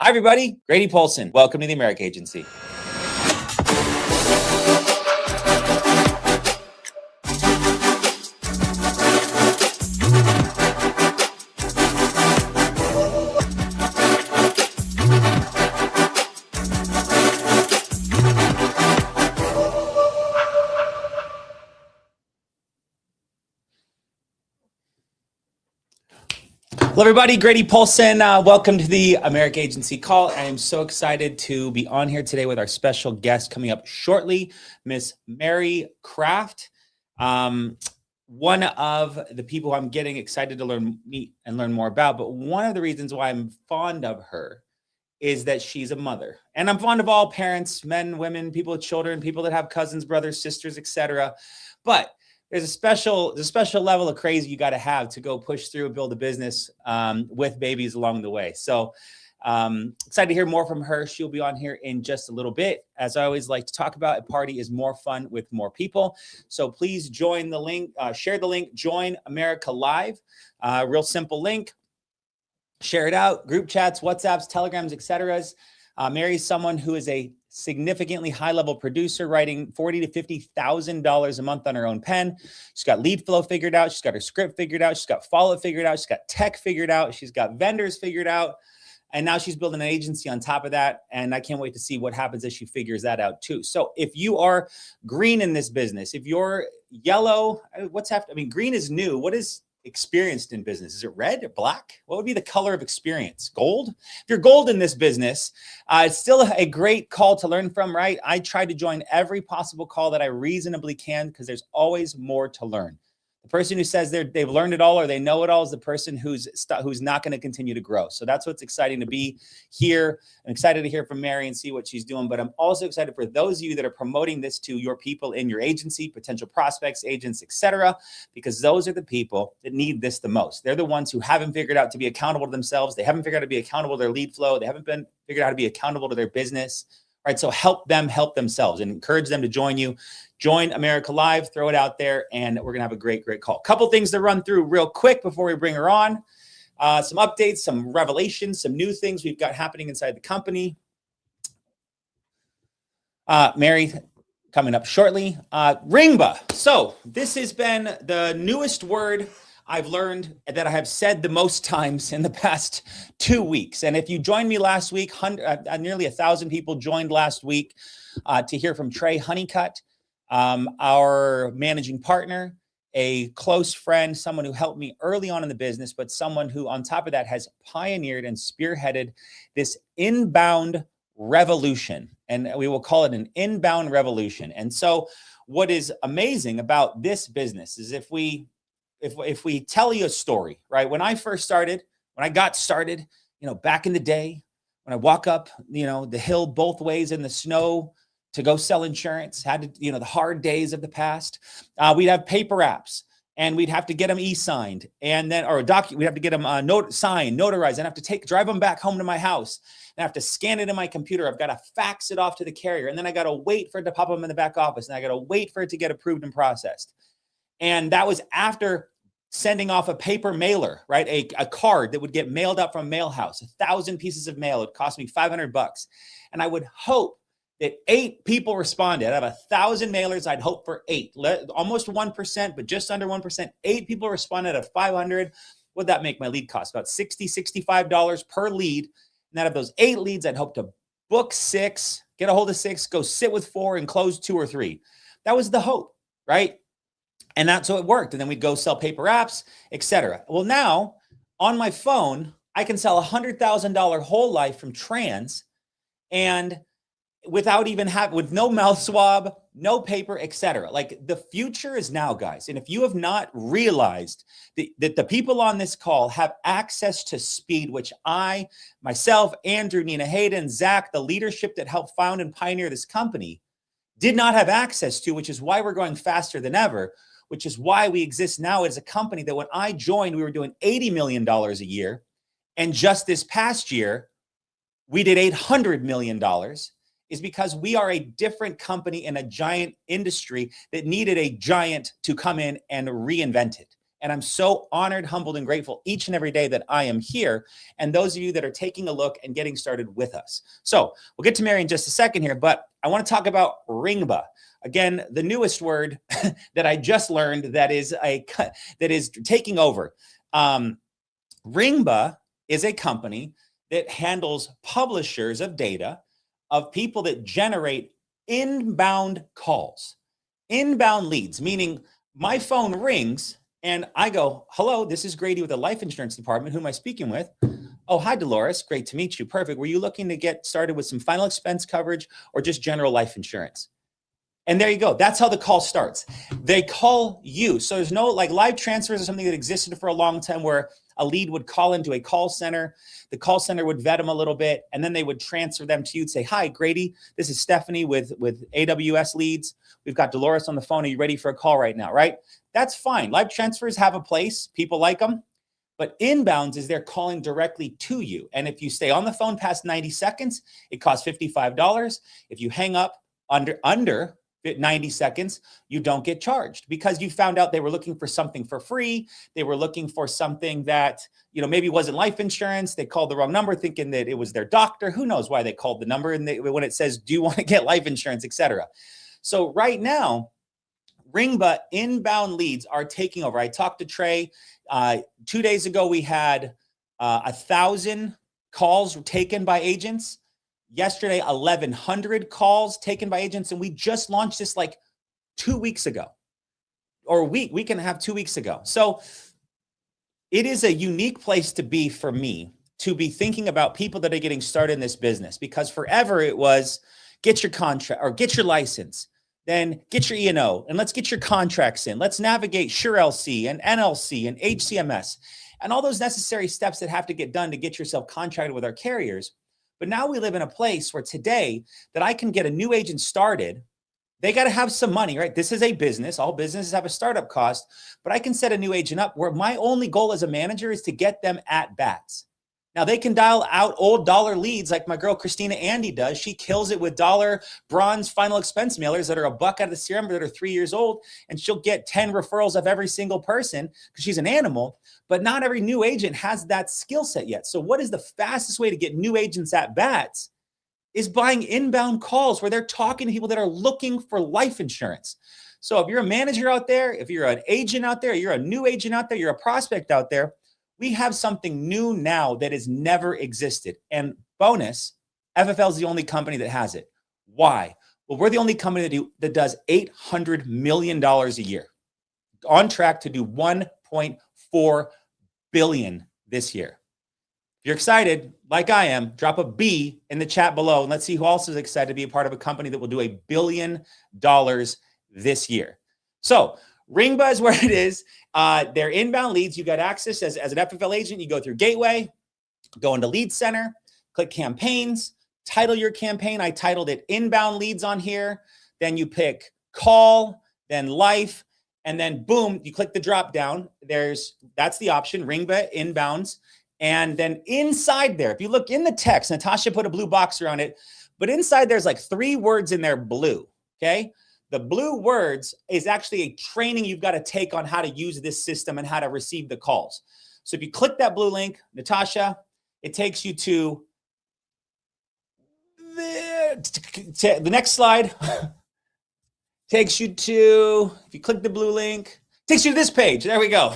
Hi, everybody. Grady Polson. Welcome to the America Agency. Hello, everybody. Grady Polson. Welcome to the America Agency call. I am so excited to be on here today with our special guest coming up shortly, Miss Mary Kraft. One of the people I'm getting excited to meet and learn more about, but one of the reasons why I'm fond of her is that she's a mother. And I'm fond of all parents, men, women, people with children, people that have cousins, brothers, sisters, etc. But there's a special level of crazy you got to have to go push through and build a business with babies along the way. So excited to hear more from her. She'll be on here in just a little bit. As I always like to talk about, a party is more fun with more people. So please join the link, share the link, join America Live. Real simple link. Share it out, group chats, WhatsApps, Telegrams, etc. Mary's someone who is a significantly high-level producer, writing $40,000 to $50,000 a month on her own pen. She's got lead flow figured out. She's got her script figured out. She's got follow-up figured out. She's got tech figured out. She's got vendors figured out. And now she's building an agency on top of that. And I can't wait to see what happens as she figures that out too. So if you are green in this business, if you're yellow, what's happening? I mean, green is new. What is experienced in business? Is it red or black? What would be the color of experience? Gold? If you're gold in this business, it's still a great call to learn from, right? I try to join every possible call that I reasonably can because there's always more to learn. The person who says they've learned it all or they know it all is the person who's not going to continue to grow. So that's what's exciting to be here. I'm excited to hear from Mary and see what she's doing, but I'm also excited for those of you that are promoting this to your people in your agency, potential prospects, agents, etc., because those are the people that need this the most. They're the ones who haven't figured out to be accountable to themselves. They haven't figured out to be accountable to their lead flow. They haven't been figured out how to be accountable to their business. All right, so help them help themselves and encourage them to join you. Join America Live, throw it out there, and we're going to have a great, great call. Couple things to run through real quick before we bring her on. Some updates, some revelations, some new things we've got happening inside the company. Mary coming up shortly. Ringba. So this has been the newest word I've learned that I have said the most times in the past 2 weeks. And if you joined me last week, nearly 1,000 people joined last week to hear from Trey Honeycutt, our managing partner, a close friend, someone who helped me early on in the business, but someone who on top of that has pioneered and spearheaded this inbound revolution. And we will call it an inbound revolution. And so what is amazing about this business is if we tell you a story, right? When I first started, when I got started, back in the day, when I walk up, the hill both ways in the snow to go sell insurance, had to, the hard days of the past, we'd have paper apps and we'd have to get them e-signed and then, or we'd have to get them signed, notarized, and have to drive them back home to my house and I have to scan it in my computer. I've got to fax it off to the carrier. And then I got to wait for it to pop up in the back office. And I got to wait for it to get approved and processed. And that was after sending off a paper mailer, right? A card that would get mailed up from a mail house, 1,000 pieces of mail. It cost me $500. And I would hope that 8 people responded. Out of 1,000 mailers, I'd hope for 8, almost 1%, but just under 1%. 8 people responded at 500. What'd that make my lead cost? About $60, $65 per lead. And out of those 8 leads, I'd hope to book 6, get a hold of 6, go sit with 4 and close 2 or 3. That was the hope, right? And that's how it worked. And then we'd go sell paper apps, etc. Well, now on my phone, I can sell $100,000 whole life from trans and without even with no mouth swab, no paper, etc. Like the future is now, guys. And if you have not realized that the people on this call have access to speed, which I, myself, Andrew, Nina Hayden, Zach, the leadership that helped found and pioneer this company did not have access to, which is why we're going faster than ever, which is why we exist now as a company that when I joined, we were doing $80 million a year. And just this past year, we did $800 million, is because we are a different company in a giant industry that needed a giant to come in and reinvent it. And I'm so honored, humbled, and grateful each and every day that I am here. And those of you that are taking a look and getting started with us. So we'll get to Mary in just a second here, but I want to talk about Ringba. Again, the newest word that I just learned that is taking over. Ringba is a company that handles publishers of data of people that generate inbound calls, inbound leads, meaning my phone rings and I go, hello, this is Grady with the life insurance department. Who am I speaking with? Oh, hi, Dolores. Great to meet you. Perfect. Were you looking to get started with some final expense coverage or just general life insurance? And there you go. That's how the call starts. They call you. So there's no like live transfers or something that existed for a long time where a lead would call into a call center. The call center would vet them a little bit, and then they would transfer them to you and say, hi, Grady, this is Stephanie with AWS Leads. We've got Dolores on the phone. Are you ready for a call right now, right? That's fine. Live transfers have a place. People like them. But inbounds is they're calling directly to you. And if you stay on the phone past 90 seconds, it costs $55. If you hang up under 90 seconds, you don't get charged because you found out they were looking for something for free. They were looking for something that, maybe wasn't life insurance. They called the wrong number thinking that it was their doctor. Who knows why they called the number and when it says, do you want to get life insurance, etc. So right now, Ringba inbound leads are taking over. I talked to Trey 2 days ago. We had 1,000 calls taken by agents. Yesterday, 1,100 calls taken by agents, and we just launched this like 2 weeks ago, or a week and a half, 2 weeks ago. So it is a unique place to be for me to be thinking about people that are getting started in this business, because forever it was get your contract or get your license, then get your E&O and let's get your contracts in. Let's navigate SureLC and NLC and HCMS and all those necessary steps that have to get done to get yourself contracted with our carriers. But now we live in a place where today that I can get a new agent started. They got to have some money, right? This is a business. All businesses have a startup cost, but I can set a new agent up where my only goal as a manager is to get them at bats. Now they can dial out old dollar leads like my girl Christina Andy does. She kills it with dollar bronze final expense mailers that are $1 out of the CRM that are 3 years old, and she'll get 10 referrals of every single person because she's an animal. But not every new agent has that skill set yet. So what is the fastest way to get new agents at bats? Is buying inbound calls where they're talking to people that are looking for life insurance. So if you're a manager out there, if you're an agent out there, you're a new agent out there, you're a prospect out there, we have something new now that has never existed. And bonus, FFL is the only company that has it. Why? Well, we're the only company that does $800 million a year, on track to do $1.4 billion this year. If you're excited, like I am, drop a B in the chat below and let's see who else is excited to be a part of a company that will do $1 billion this year. So Ringba is where it is. They're inbound leads. You got access as an FFL agent. You go through Gateway, go into Lead Center, click Campaigns, title your campaign. I titled it Inbound Leads on here. Then you pick Call, then Life, and then boom, you click the drop down. That's the option, Ringba Inbounds. And then inside there, if you look in the text, Natasha put a blue box around it, but inside there's like 3 words in there blue, okay? The blue words is actually a training you've got to take on how to use this system and how to receive the calls. So if you click that blue link, Natasha, it takes you to the next slide. Takes you to, if you click the blue link, takes you to this page. There we go.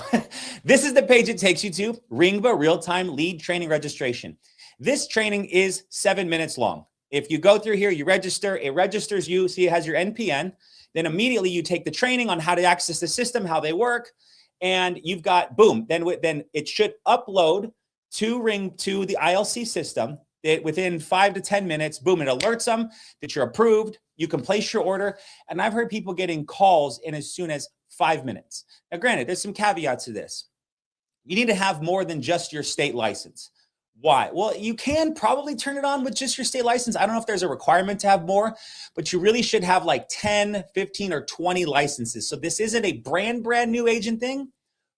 This is the page it takes you to, Ringba Real-Time Lead Training Registration. This training is 7 minutes long. If you go through here, you register, it registers you, see it has your NPN. Then immediately you take the training on how to access the system, how they work, and you've got, boom, then it should upload to the ILC system. Within 5 to 10 minutes, boom, it alerts them that you're approved. You can place your order. And I've heard people getting calls in as soon as 5 minutes. Now, granted, there's some caveats to this. You need to have more than just your state license. Why? Well, you can probably turn it on with just your state license. I don't know if there's a requirement to have more, but you really should have like 10, 15, or 20 licenses. So this isn't a brand new agent thing,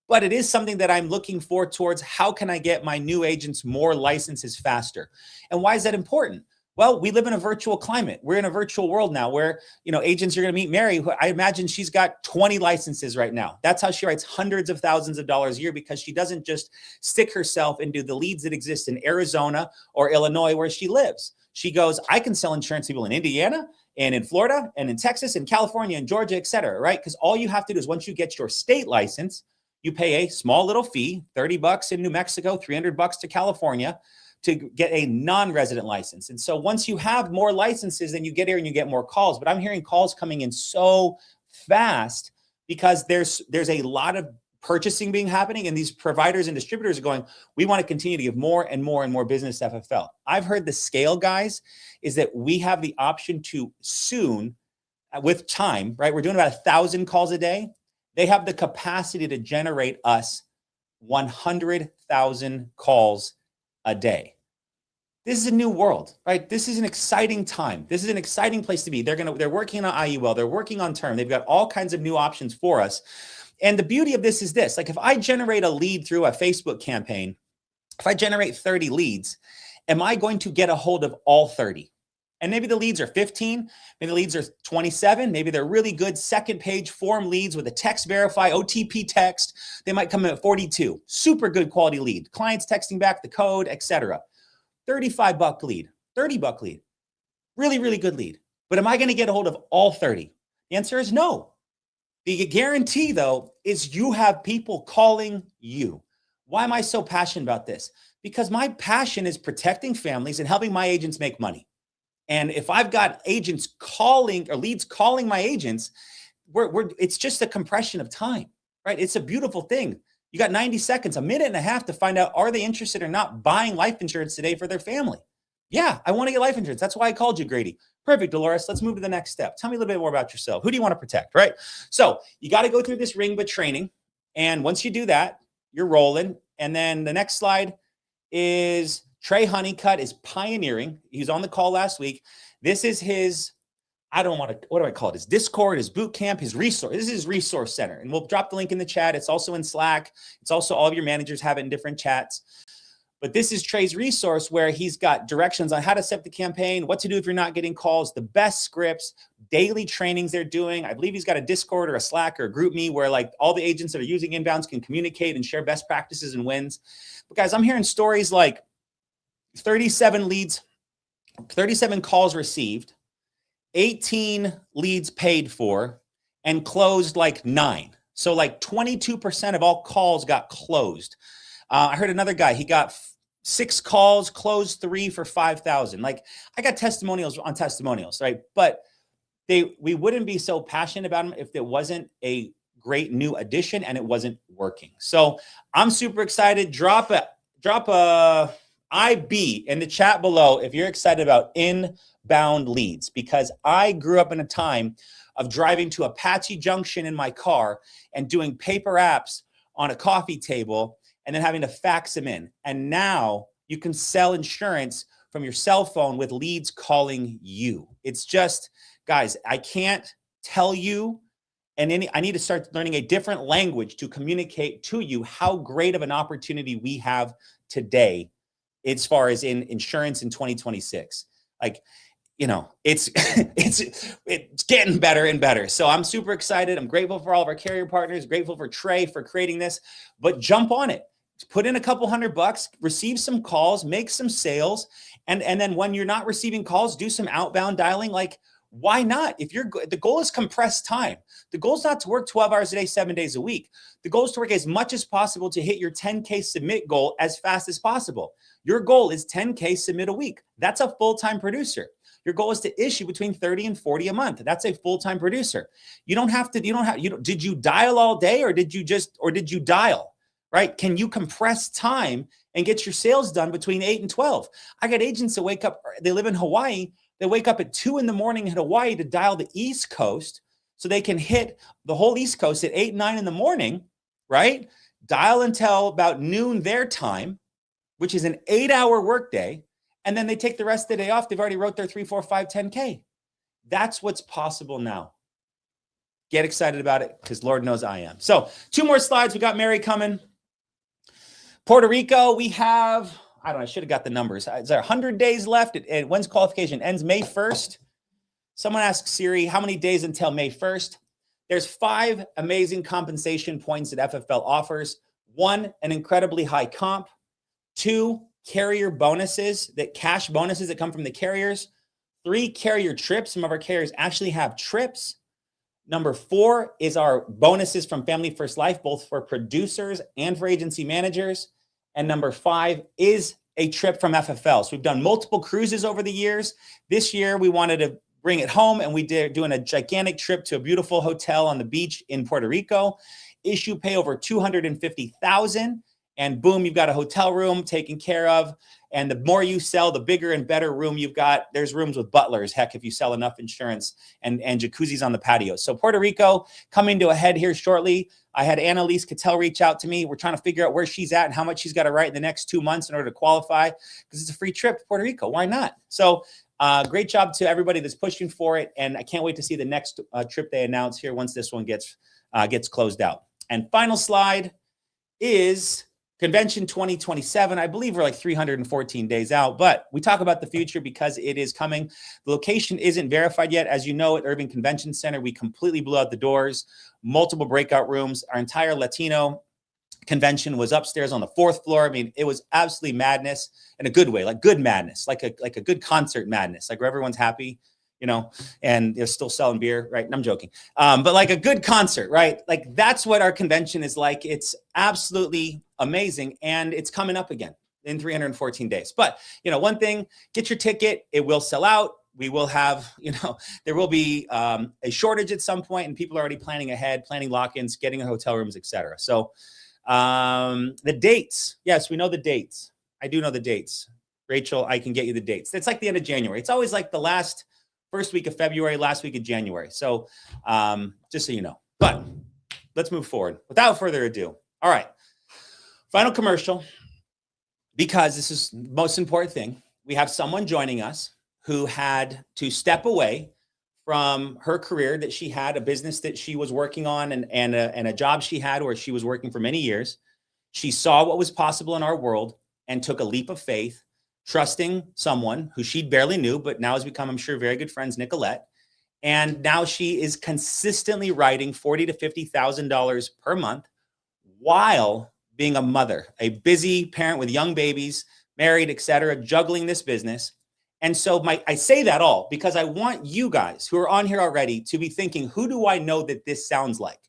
but it is something that I'm looking for towards how can I get my new agents more licenses faster? And why is that important? Well, we live in a virtual climate. We're in a virtual world now where, agents are going to meet Mary, who I imagine she's got 20 licenses right now. That's how she writes hundreds of thousands of dollars a year, because she doesn't just stick herself into the leads that exist in Arizona or Illinois where she lives. She goes, I can sell insurance to people in Indiana and in Florida and in Texas and California and Georgia, et cetera, right? Because all you have to do is once you get your state license, you pay a small little fee, $30 in New Mexico, $300 to California, to get a non-resident license. And so once you have more licenses, then you get here and you get more calls. But I'm hearing calls coming in so fast because there's a lot of purchasing being happening, and these providers and distributors are going, we want to continue to give more and more and more business to FFL. I've heard the scale, guys, is that we have the option to soon, with time, right? We're doing about 1,000 calls a day. They have the capacity to generate us 100,000 calls a day. This is a new world, right? This is an exciting time. This is an exciting place to be. They're working on IUL. They're working on term. They've got all kinds of new options for us. And the beauty of this is this, like if I generate a lead through a Facebook campaign, if I generate 30 leads, am I going to get a hold of all 30? And maybe the leads are 15, maybe the leads are 27, maybe they're really good second page form leads with a text verify, OTP text. They might come in at 42, super good quality lead. Clients texting back the code, etc. $35 lead, $30 lead, really, really good lead. But am I going to get a hold of all 30? The answer is no. The guarantee though, is you have people calling you. Why am I so passionate about this? Because my passion is protecting families and helping my agents make money. And if I've got agents calling or leads calling my agents, it's just a compression of time, right? It's a beautiful thing. You got 90 seconds, a minute and a half to find out, are they interested or not buying life insurance today for their family? Yeah, I want to get life insurance. That's why I called you, Grady. Perfect, Dolores. Let's move to the next step. Tell me a little bit more about yourself. Who do you want to protect, right? So you got to go through this ring, but training. And once you do that, you're rolling. And then the next slide is Trey Honeycutt is pioneering. He was on the call last week. This is his, I don't want to, what do I call it? His Discord, his boot camp, his resource. This is his resource center. And we'll drop the link in the chat. It's also in Slack. It's also all of your managers have it in different chats. But this is Trey's resource where he's got directions on how to set the campaign, what to do if you're not getting calls, the best scripts, daily trainings they're doing. I believe he's got a Discord or a Slack or a GroupMe where like all the agents that are using inbounds can communicate and share best practices and wins. But guys, I'm hearing stories like 37 leads, 37 calls received, 18 leads paid for, and closed like 9. So like 22% of all calls got closed. I heard another guy, he got 6 calls, closed 3 for 5,000. Like I got testimonials on testimonials, right? But we wouldn't be so passionate about them if it wasn't a great new addition and it wasn't working. So I'm super excited. Drop a IB in the chat below if you're excited about inbound leads, because I grew up in a time of driving to Apache Junction in my car and doing paper apps on a coffee table and then having to fax them in. And now you can sell insurance from your cell phone with leads calling you. It's just, guys, I can't tell you, and I need to start learning a different language to communicate to you how great of an opportunity we have today as far as in insurance in 2026. Like, you know, it's getting better and better. So I'm super excited. I'm grateful for all of our carrier partners, grateful for Trey for creating this, but jump on it. Put in a couple $100, receive some calls, make some sales. And then when you're not receiving calls, do some outbound dialing. Like, why not? If the goal is compressed time. The goal is not to work 12 hours a day, 7 days a week. The goal is to work as much as possible to hit your 10K submit goal as fast as possible. Your goal is 10K submit a week. That's a full-time producer. Your goal is to issue between 30 and 40 a month. That's a full-time producer. Did you dial all day or did you dial, right? Can you compress time and get your sales done between 8 and 12? I got agents that wake up, they live in Hawaii. They wake up at 2 in the morning in Hawaii to dial the East Coast so they can hit the whole East Coast at 8, 9 in the morning, right? Dial until about noon their time, which is an 8-hour workday. And then they take the rest of the day off. They've already wrote their 3, 4, 5, 10K. That's what's possible now. Get excited about it because Lord knows I am. So 2 more slides. We got Mary coming. Puerto Rico, we have, I don't know, I should have got the numbers. Is there 100 days left? When's qualification? Ends May 1st. Someone asked Siri, how many days until May 1st? There's 5 amazing compensation points that FFL offers. 1, an incredibly high comp. 2, carrier bonuses, cash bonuses that come from the carriers. 3, carrier trips. Some of our carriers actually have trips. Number 4 is our bonuses from Family First Life, both for producers and for agency managers. And number 5 is a trip from FFL. So we've done multiple cruises over the years. This year, we wanted to bring it home, and we did doing a gigantic trip to a beautiful hotel on the beach in Puerto Rico. Issue pay over $250,000, and boom, you've got a hotel room taken care of. And the more you sell, the bigger and better room you've got. There's rooms with butlers, heck, if you sell enough insurance, and jacuzzis on the patio. So Puerto Rico coming to a head here shortly. I had Annalise Cattell reach out to me. We're trying to figure out where she's at and how much she's got to write in the next 2 months in order to qualify, because it's a free trip to Puerto Rico. Why not? So great job to everybody that's pushing for it. And I can't wait to see the next trip they announce here once this one gets closed out. And final slide is Convention 2027. I believe we're like 314 days out, but we talk about the future because it is coming. The location isn't verified yet. As you know, at Irving Convention Center, we completely blew out the doors, multiple breakout rooms. Our entire Latino convention was upstairs on the 4th floor. I mean, it was absolutely madness in a good way, like good madness, like a good concert madness, like where everyone's happy, you know, and they're still selling beer, right? And I'm joking. But like a good concert, right? Like that's what our convention is like. It's absolutely amazing. And it's coming up again in 314 days. But, you know, one thing, get your ticket. It will sell out. We will have, you know, there will be a shortage at some point, and people are already planning ahead, planning lock-ins, getting hotel rooms, et cetera. So the dates. Yes, we know the dates. I do know the dates. Rachel, I can get you the dates. It's like the end of January. It's always like the last first week of February, last week of January. So just so you know, but let's move forward without further ado. All right, final commercial, because this is the most important thing. We have someone joining us who had to step away from her career that she had, a business that she was working on, and a job she had where she was working for many years. She saw what was possible in our world and took a leap of faith, trusting someone who she barely knew, but now has become, I'm sure, very good friends, Nicolette. And now she is consistently writing $40,000 to $50,000 per month while being a mother, a busy parent with young babies, married, etc., juggling this business. And so I say that all because I want you guys who are on here already to be thinking, who do I know that this sounds like?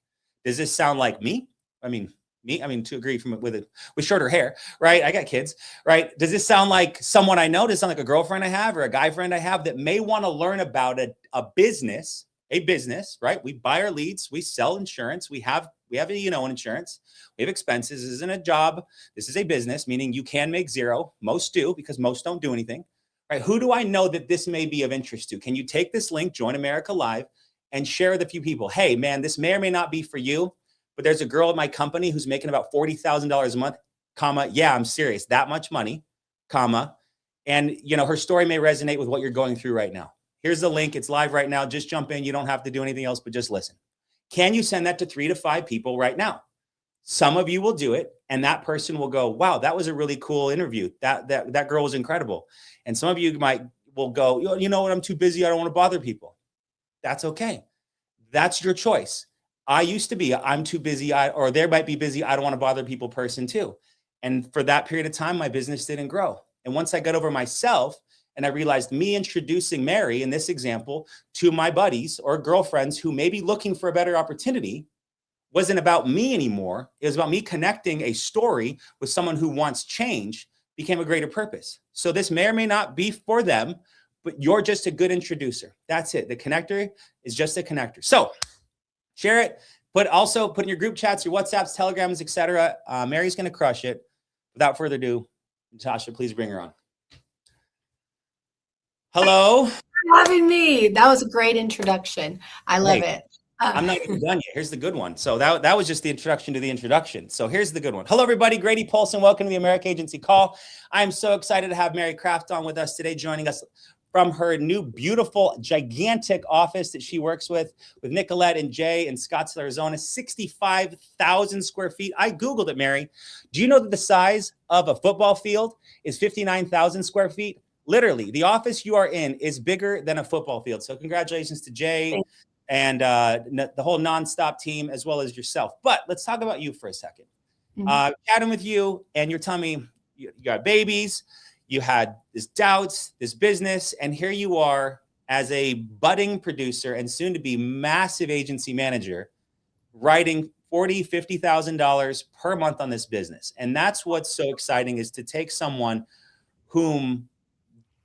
Does this sound like me? To agree with shorter hair, right? I got kids, right? Does this sound like someone I know? Does it sound like a girlfriend I have or a guy friend I have that may want to learn about a business, right? We buy our leads, we sell insurance, we have an insurance, we have expenses. This isn't a job. This is a business, meaning you can make zero. Most do, because most don't do anything, right? Who do I know that this may be of interest to? Can you take this link, Join America Live, and share with a few people? Hey, man, this may or may not be for you, but there's a girl at my company who's making about $40,000 a month, comma, yeah, I'm serious, that much money, comma, and her story may resonate with what you're going through right now. Here's the link. It's live right now. Just jump in. You don't have to do anything else, but just listen. Can you send that to 3 to 5 people right now? Some of you will do it, and that person will go, wow, that was a really cool interview. That girl was incredible. And some of you will go, you know what, I'm too busy. I don't want to bother people. That's okay. That's your choice. I used to be, I'm too busy, or there might be busy, I don't want to bother people person too. And for that period of time, my business didn't grow. And once I got over myself and I realized me introducing Mary in this example to my buddies or girlfriends who may be looking for a better opportunity wasn't about me anymore. It was about me connecting a story with someone who wants change, became a greater purpose. So this may or may not be for them, but you're just a good introducer. That's it. The connector is just a connector. So share it, put in your group chats, your WhatsApps, Telegrams, etc. Mary's going to crush it. Without further ado, Natasha, please bring her on. Hello. Thanks for having me. That was a great introduction. I love it. I'm not even done yet. Here's the good one. So that was just the introduction to the introduction. So here's the good one. Hello, everybody. Grady Paulson. Welcome to the America Agency Call. I'm so excited to have Mary Kraft on with us today, joining us from her new, beautiful, gigantic office that she works with Nicolette and Jay in Scottsdale, Arizona, 65,000 square feet. I Googled it, Mary. Do you know that the size of a football field is 59,000 square feet? Literally, the office you are in is bigger than a football field. So congratulations to Jay and the whole Nonstop team, as well as yourself. But let's talk about you for a second. Chatting with you, and you're telling me you got babies, you had this doubts, this business, and here you are as a budding producer and soon to be massive agency manager, writing $40,000, $50,000 per month on this business. And that's what's so exciting, is to take someone whom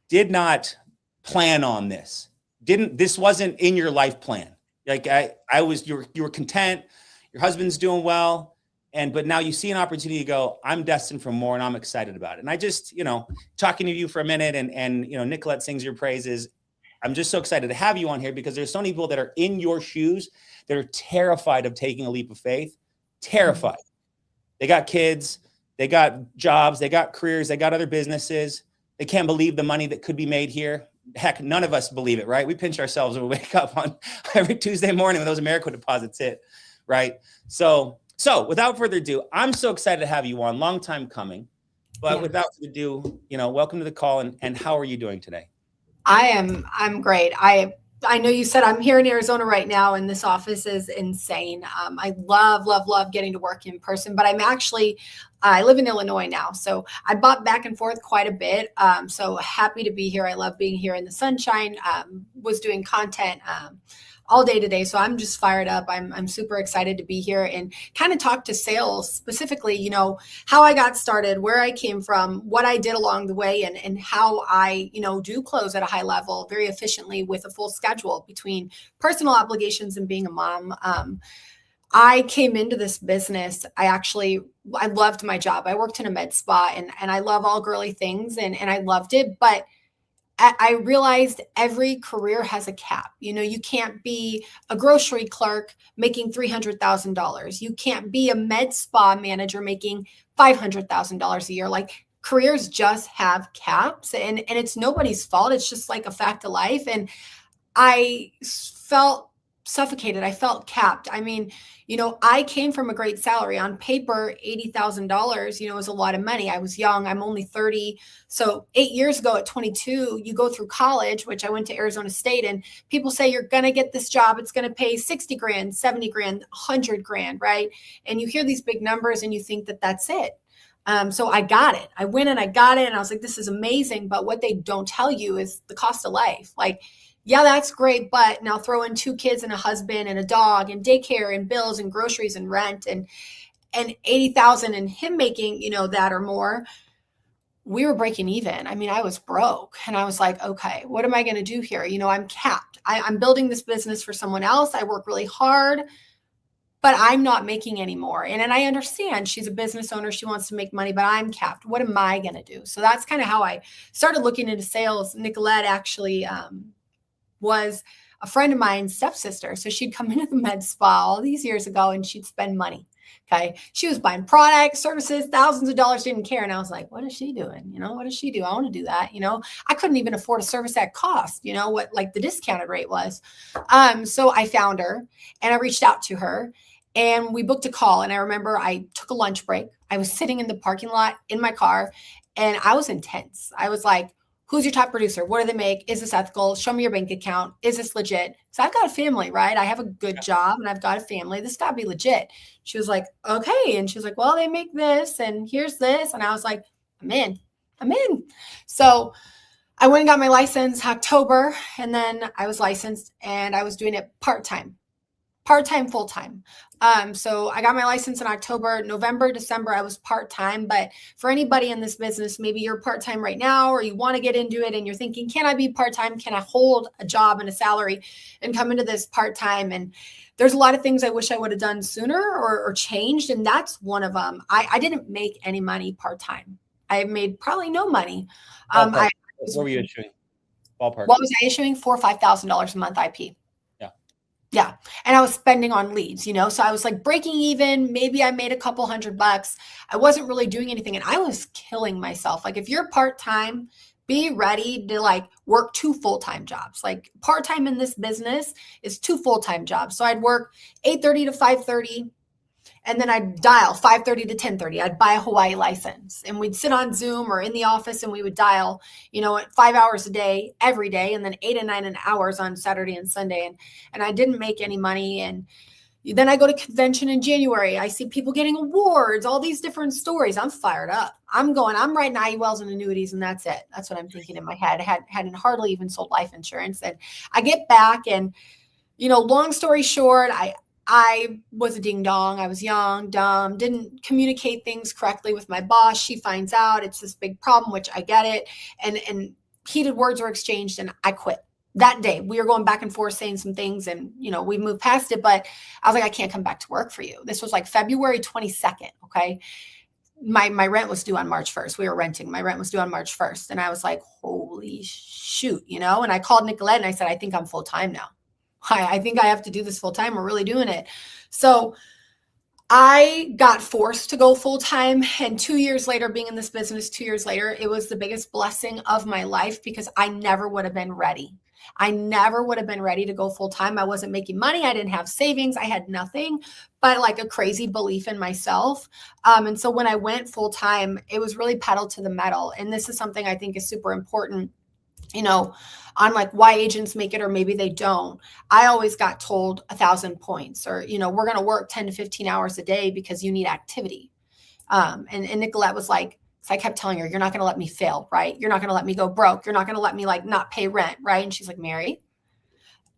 did not plan on this. This wasn't in your life plan. Like you were content, your husband's doing well, but now you see an opportunity to go, I'm destined for more and I'm excited about it. And I just, talking to you for a minute and Nicolette sings your praises. I'm just so excited to have you on here because there's so many people that are in your shoes that are terrified of taking a leap of faith, terrified. They got kids, they got jobs, they got careers, they got other businesses. They can't believe the money that could be made here. Heck, none of us believe it, right? We pinch ourselves when we wake up on every Tuesday morning when those America deposits hit, right? So without further ado, I'm so excited to have you on. Long time coming. But without further ado, welcome to the call. And how are you doing today? I'm great. I know you said I'm here in Arizona right now, and this office is insane. I love getting to work in person, but I live in Illinois now. So I bought back and forth quite a bit. So happy to be here. I love being here in the sunshine. Was doing content all day today. So I'm just fired up. I'm super excited to be here and kind of talk to sales specifically, how I got started, where I came from, what I did along the way, and how I, do close at a high level very efficiently with a full schedule between personal obligations and being a mom. I came into this business. I loved my job. I worked in a med spa and I love all girly things and I loved it, but I realized every career has a cap. You can't be a grocery clerk making $300,000. You can't be a med spa manager making $500,000 a year. Like, careers just have caps, and it's nobody's fault. It's just like a fact of life. And I felt suffocated. I felt capped. I mean, I came from a great salary. On paper, $80,000, is a lot of money. I was young. I'm only 30. So 8 years ago at 22, you go through college, which I went to Arizona State, and people say you're going to get this job. It's going to pay 60 grand, 70 grand, 100 grand, right? And you hear these big numbers and you think that that's it. So I got it. I went and I got it. And I was like, this is amazing. But what they don't tell you is the cost of life. Like, yeah, that's great, but now throw in 2 kids and a husband and a dog and daycare and bills and groceries and rent and 80,000 and him making, that or more. We were breaking even. I mean, I was broke, and I was like, okay, what am I going to do here? I'm capped. I'm building this business for someone else. I work really hard, but I'm not making any more. And I understand she's a business owner. She wants to make money, but I'm capped. What am I going to do? So that's kind of how I started looking into sales. Nicolette actually, was a friend of mine's stepsister. So she'd come into the med spa all these years ago and she'd spend money. Okay. She was buying products, services, thousands of dollars, didn't care. And I was like, what is she doing? What does she do? I want to do that. I couldn't even afford a service at cost, what like the discounted rate was. So I found her and I reached out to her and we booked a call. And I remember I took a lunch break. I was sitting in the parking lot in my car and I was intense. I was like, who's your top producer? What do they make? Is this ethical? Show me your bank account. Is this legit? So I've got a family, right? I have a good job and I've got a family. This got to be legit. She was like, okay. And she was like, well, they make this and here's this. And I was like, I'm in. So I went and got my license October, and then I was licensed and I was doing it part-time, full-time. So I got my license in October. November, December, I was part-time. But for anybody in this business, maybe you're part-time right now, or you want to get into it and you're thinking, can I be part-time? Can I hold a job and a salary and come into this part-time? And there's a lot of things I wish I would have done sooner or changed. And that's one of them. I didn't make any money part-time. I made probably no money. What were you issuing? Ballpark. What was I issuing? $4,000 or $5,000 a month IP. Yeah. And I was spending on leads, so I was like breaking even. Maybe I made a couple $100. I wasn't really doing anything. And I was killing myself. Like, if you're part-time, be ready to like work 2 full-time jobs. Like, part-time in this business is 2 full-time jobs. So I'd work 8:30 to 5:30. And then I'd dial 5:30 to 10:30. I'd buy a Hawaii license and we'd sit on Zoom or in the office and we would dial, 5 hours a day, every day, and then 8 and 9 hours on Saturday and Sunday. And I didn't make any money. And then I go to convention in January. I see people getting awards, all these different stories. I'm fired up. I'm writing IULs and annuities, and that's it. That's what I'm thinking in my head. I hadn't hardly even sold life insurance. And I get back and, long story short, I was a ding dong. I was young, dumb, didn't communicate things correctly with my boss. She finds out it's this big problem, which I get it. And heated words were exchanged and I quit. That day we were going back and forth saying some things and, we moved past it, but I was like, I can't come back to work for you. This was like February 22nd. Okay. My rent was due on March 1st. We were renting. My rent was due on March 1st. And I was like, holy shoot, and I called Nicolette and I said, I think I'm full time now. I think I have to do this full time. We're really doing it. So I got forced to go full time. And 2 years later, being in this business, 2 years later, it was the biggest blessing of my life because I never would have been ready. I never would have been ready to go full time. I wasn't making money. I didn't have savings. I had nothing but like a crazy belief in myself. And so when I went full time, it was really pedal to the metal. And this is something I think is super important, on like why agents make it or maybe they don't. I always got told 1,000 points or, we're going to work 10 to 15 hours a day because you need activity. And Nicolette was like, so I kept telling her, you're not going to let me fail, right? You're not going to let me go broke. You're not going to let me like not pay rent, right? And she's like, Mary,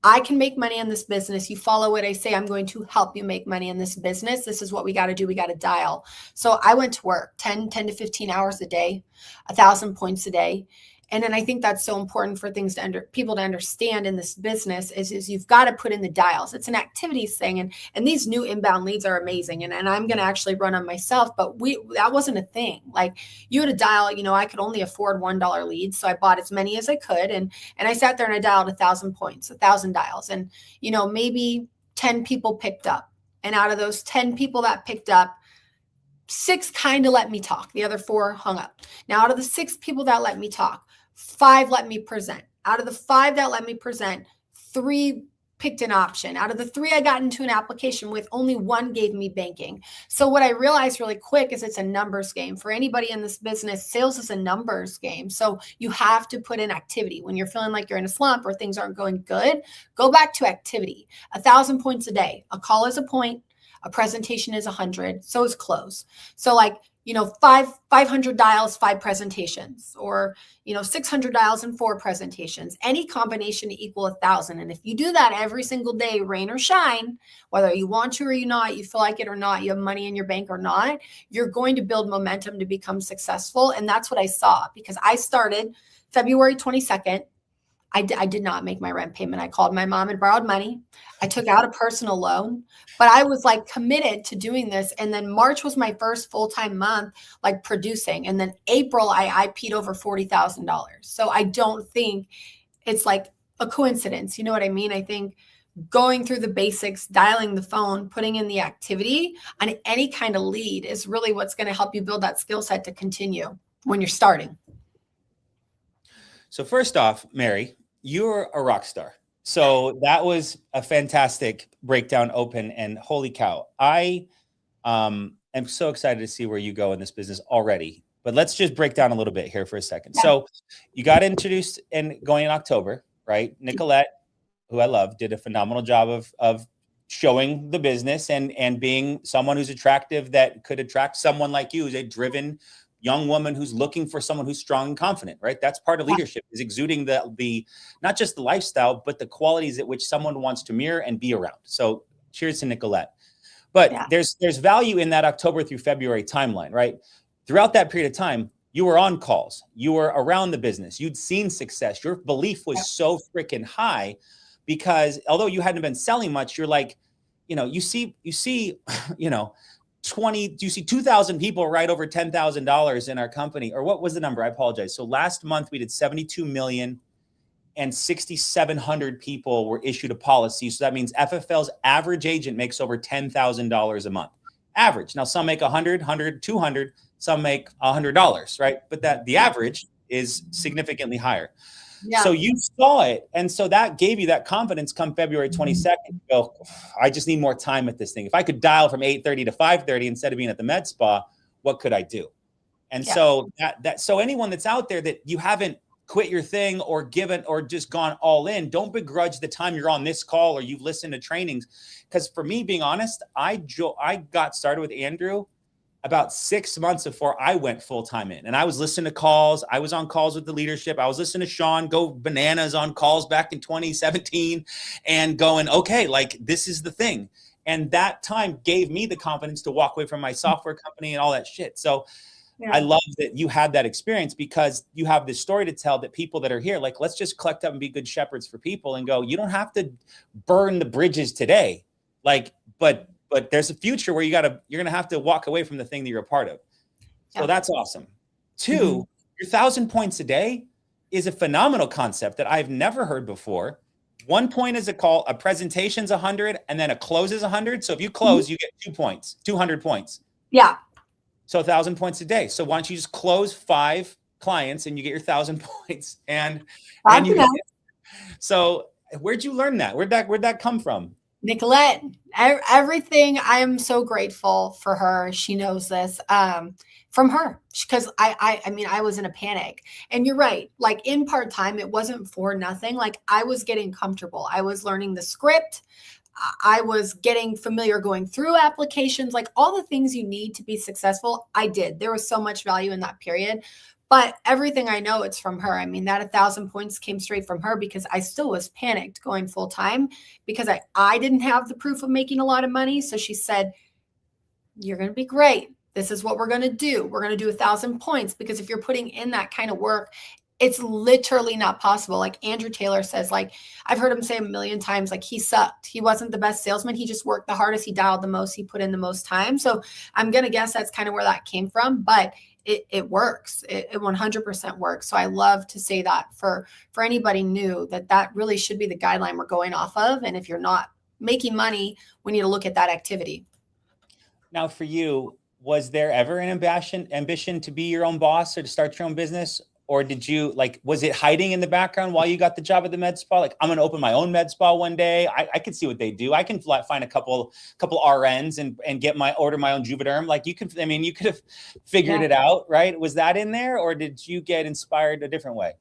I can make money in this business. You follow what I say, I'm going to help you make money in this business. This is what we got to do. We got to dial. So I went to work 10 to 15 hours a day, 1,000 points a day. And then I think that's so important for things to people to understand in this business is you've got to put in the dials. It's an activities thing. And these new inbound leads are amazing. And I'm going to actually run them myself, but that wasn't a thing. Like you had a dial, I could only afford $1 leads. So I bought as many as I could. And I sat there and I dialed 1,000 points, 1,000 dials. And, maybe 10 people picked up. And out of those 10 people that picked up, 6 kind of let me talk. The other 4 hung up. Now, out of the 6 people that let me talk, 5 let me present. Out of the 5 that let me present, 3 picked an option. Out of the 3 I got into an application with, only 1 gave me banking. So what I realized really quick is it's a numbers game. For anybody in this business, sales is a numbers game. So you have to put in activity. When you're feeling like you're in a slump or things aren't going good, go back to activity. 1,000 points a day. A call is a point. A presentation is 100. So is close. So like, 500 dials, 5 presentations, or, 600 dials and 4 presentations, any combination to equal 1,000. And if you do that every single day, rain or shine, whether you want to or you not, you feel like it or not, you have money in your bank or not, you're going to build momentum to become successful. And that's what I saw, because I started February 22nd. I did not make my rent payment. I called my mom and borrowed money. I took out a personal loan, but I was like committed to doing this. And then March was my first full-time month, like producing. And then April, I IP'd over $40,000. So I don't think it's like a coincidence. You know what I mean? I think going through the basics, dialing the phone, putting in the activity on any kind of lead is really what's going to help you build that skill set to continue when you're starting. So first off, Mary, you're a rock star. So that was a fantastic breakdown open, and holy cow, I am so excited to see where you go in this business already. But let's just break down a little bit here for a second. Yeah. So you got introduced going in October, right? Nicolette, who I love, did a phenomenal job of showing the business and being someone who's attractive, that could attract someone like you, who's a driven young woman who's looking for someone who's strong and confident, right? That's part of leadership, is exuding the not just the lifestyle, but the qualities at which someone wants to mirror and be around. So cheers to Nicolette. But there's value in that October through February timeline, right? Throughout that period of time, you were on calls, you were around the business, you'd seen success. Your belief was so freaking high, because although you hadn't been selling much, you're like, you see, you see 2,000 people write over $10,000 in our company? Or what was the number? I apologize. So last month we did 72 million and 6,700 people were issued a policy. So that means FFL's average agent makes over $10,000 a month. Average. Now some make 100, 200, some make $100, right? But the average is significantly higher. Yeah. So you saw it. And so that gave you that confidence come February 22nd. Go, I just need more time at this thing. If I could dial from 8:30 to 5:30 instead of being at the med spa, what could I do? And so so anyone that's out there that you haven't quit your thing or given or just gone all in, don't begrudge the time you're on this call or you've listened to trainings. Because for me, being honest, I got started with Andrew about 6 months before I went full-time in. And I was listening to calls. I was on calls with the leadership. I was listening to Sean go bananas on calls back in 2017 and going, okay, like this is the thing. And that time gave me the confidence to walk away from my software company and all that shit. So I love that you had that experience, because you have this story to tell that people that are here, like, let's just collect up and be good shepherds for people and go, you don't have to burn the bridges today. Like, but there's a future where you're going to have to walk away from the thing that you're a part of. So that's awesome. 2, your 1,000 points a day is a phenomenal concept that I've never heard before. 1 point is a call, a presentation's 100, and then a close is 100. So if you close, you get 2 points, 200 points. Yeah. So 1,000 points a day. So why don't you just close 5 clients and you get your 1,000 points? And so where'd you learn that? Where'd that come from? Nicolette, everything. I am so grateful for her. She knows this from her, because I mean, I was in a panic. And you're right. Like in part-time, it wasn't for nothing. Like I was getting comfortable. I was learning the script. I was getting familiar going through applications, like all the things you need to be successful. I did. There was so much value in that period. But everything I know, it's from her. I mean, that 1,000 points came straight from her, because I still was panicked going full time, because I didn't have the proof of making a lot of money. So she said, you're going to be great. This is what we're going to do. We're going to do 1,000 points, because if you're putting in that kind of work, It's literally not possible. Like Andrew Taylor says, like I've heard him say a million times, like he sucked. He wasn't the best salesman. He just worked the hardest. He dialed the most. He put in the most time. So I'm going to guess that's kind of where that came from, but it works. It 100% works. So I love to say that for anybody new, that really should be the guideline we're going off of. And if you're not making money, we need to look at that activity. Now, for you, was there ever an ambition to be your own boss or to start your own business? Or did you was it hiding in the background while you got the job at the med spa? Like, I'm going to open my own med spa one day. I can see what they do. I can find a couple RNs and order my own Juvederm. Like you could have figured it out, right? Was that in there, or did you get inspired a different way?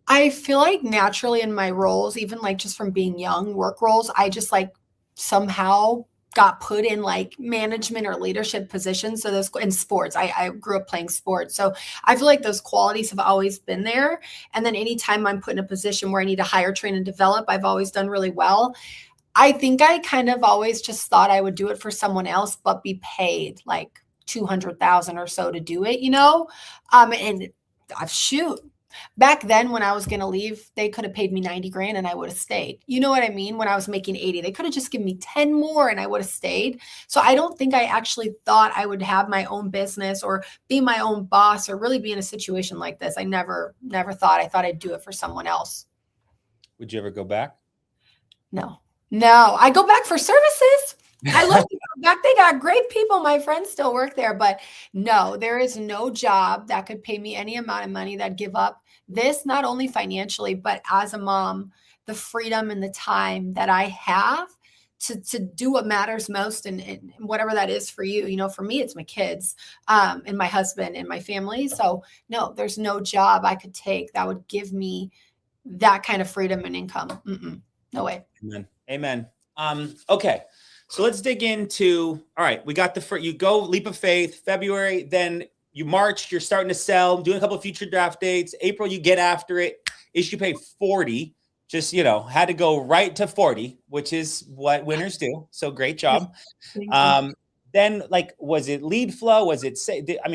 I feel like naturally in my roles, even like just from being young, work roles, I just like somehow got put in like management or leadership positions. So those in sports, I grew up playing sports. So I feel like those qualities have always been there. And then anytime I'm put in a position where I need to hire, train, and develop, I've always done really well. I think I kind of always just thought I would do it for someone else, but be paid like 200,000 or so to do it, and shoot, back then when I was going to leave, they could have paid me 90 grand and I would have stayed. You know what I mean? When I was making 80, they could have just given me 10 more and I would have stayed. So I don't think I actually thought I would have my own business or be my own boss or really be in a situation like this. I never thought. I thought I'd do it for someone else. Would you ever go back? No, I go back for services. I love to go back. They got great people. My friends still work there, but no, there is no job that could pay me any amount of money that give up this, not only financially, but as a mom, the freedom and the time that I have to do what matters most and whatever that is for you. For me, it's my kids and my husband and my family. So no, there's no job I could take that would give me that kind of freedom and income. No way. Amen. Okay. So let's dig into, all right, we got you go leap of faith, February, then you March, you're starting to sell, doing a couple of future draft dates. April, you get after it, issue pay 40, just, had to go right to 40, which is what winners do. So great job. Then was it lead flow? Was it,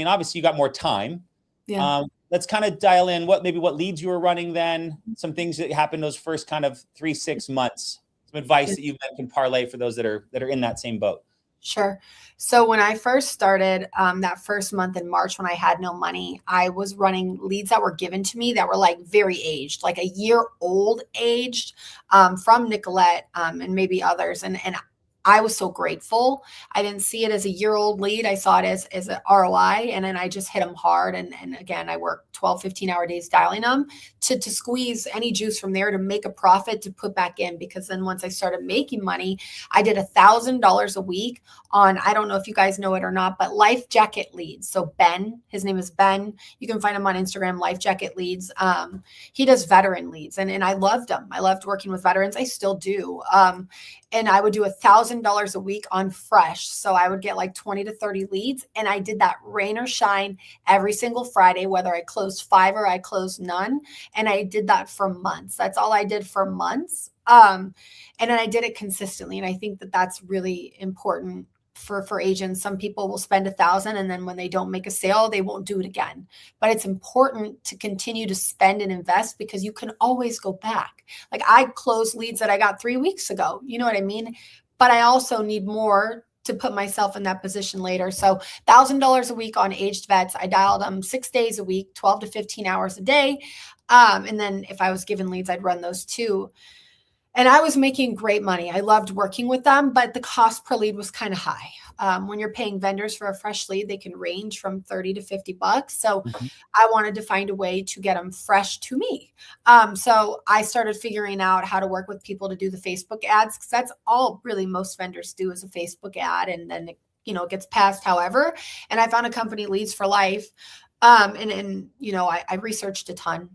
obviously you got more time. Yeah. Let's kind of dial in what leads you were running then, some things that happened those first kind of 3-6 months. Some advice that you can parlay for those that are in that same boat. Sure. So when I first started that first month in March, when I had no money, I was running leads that were given to me that were like very aged, like a year old aged from Nicolette and maybe others. And I was so grateful. I didn't see it as a year-old lead. I saw it as an ROI. And then I just hit them hard. And again, I worked 12, 15-hour days dialing them to squeeze any juice from there to make a profit to put back in. Because then once I started making money, I did $1,000 a week on, I don't know if you guys know it or not, but life jacket leads. So Ben, his name is Ben. You can find him on Instagram, life jacket leads. He does veteran leads. And I loved him. I loved working with veterans. I still do. And I would do $1,000 a week on fresh. So I would get like 20 to 30 leads. And I did that rain or shine every single Friday, whether I closed 5 or I closed none. And I did that for months. That's all I did for months. And then I did it consistently. And I think that that's really important for agents. Some people will spend $1,000 and then when they don't make a sale, they won't do it again. But it's important to continue to spend and invest because you can always go back. Like I closed leads that I got 3 weeks ago. You know what I mean? But I also need more to put myself in that position later. So $1,000 a week on aged vets. I dialed them 6 days a week, 12 to 15 hours a day. And then if I was given leads, I'd run those too. And I was making great money. I loved working with them, but the cost per lead was kind of high. When you're paying vendors for a fresh lead, they can range from 30 to 50 bucks. So I wanted to find a way to get them fresh to me. So I started figuring out how to work with people to do the Facebook ads because that's all really most vendors do is a Facebook ad. And then, it gets passed however. And I found a company, Leads for Life. I researched a ton.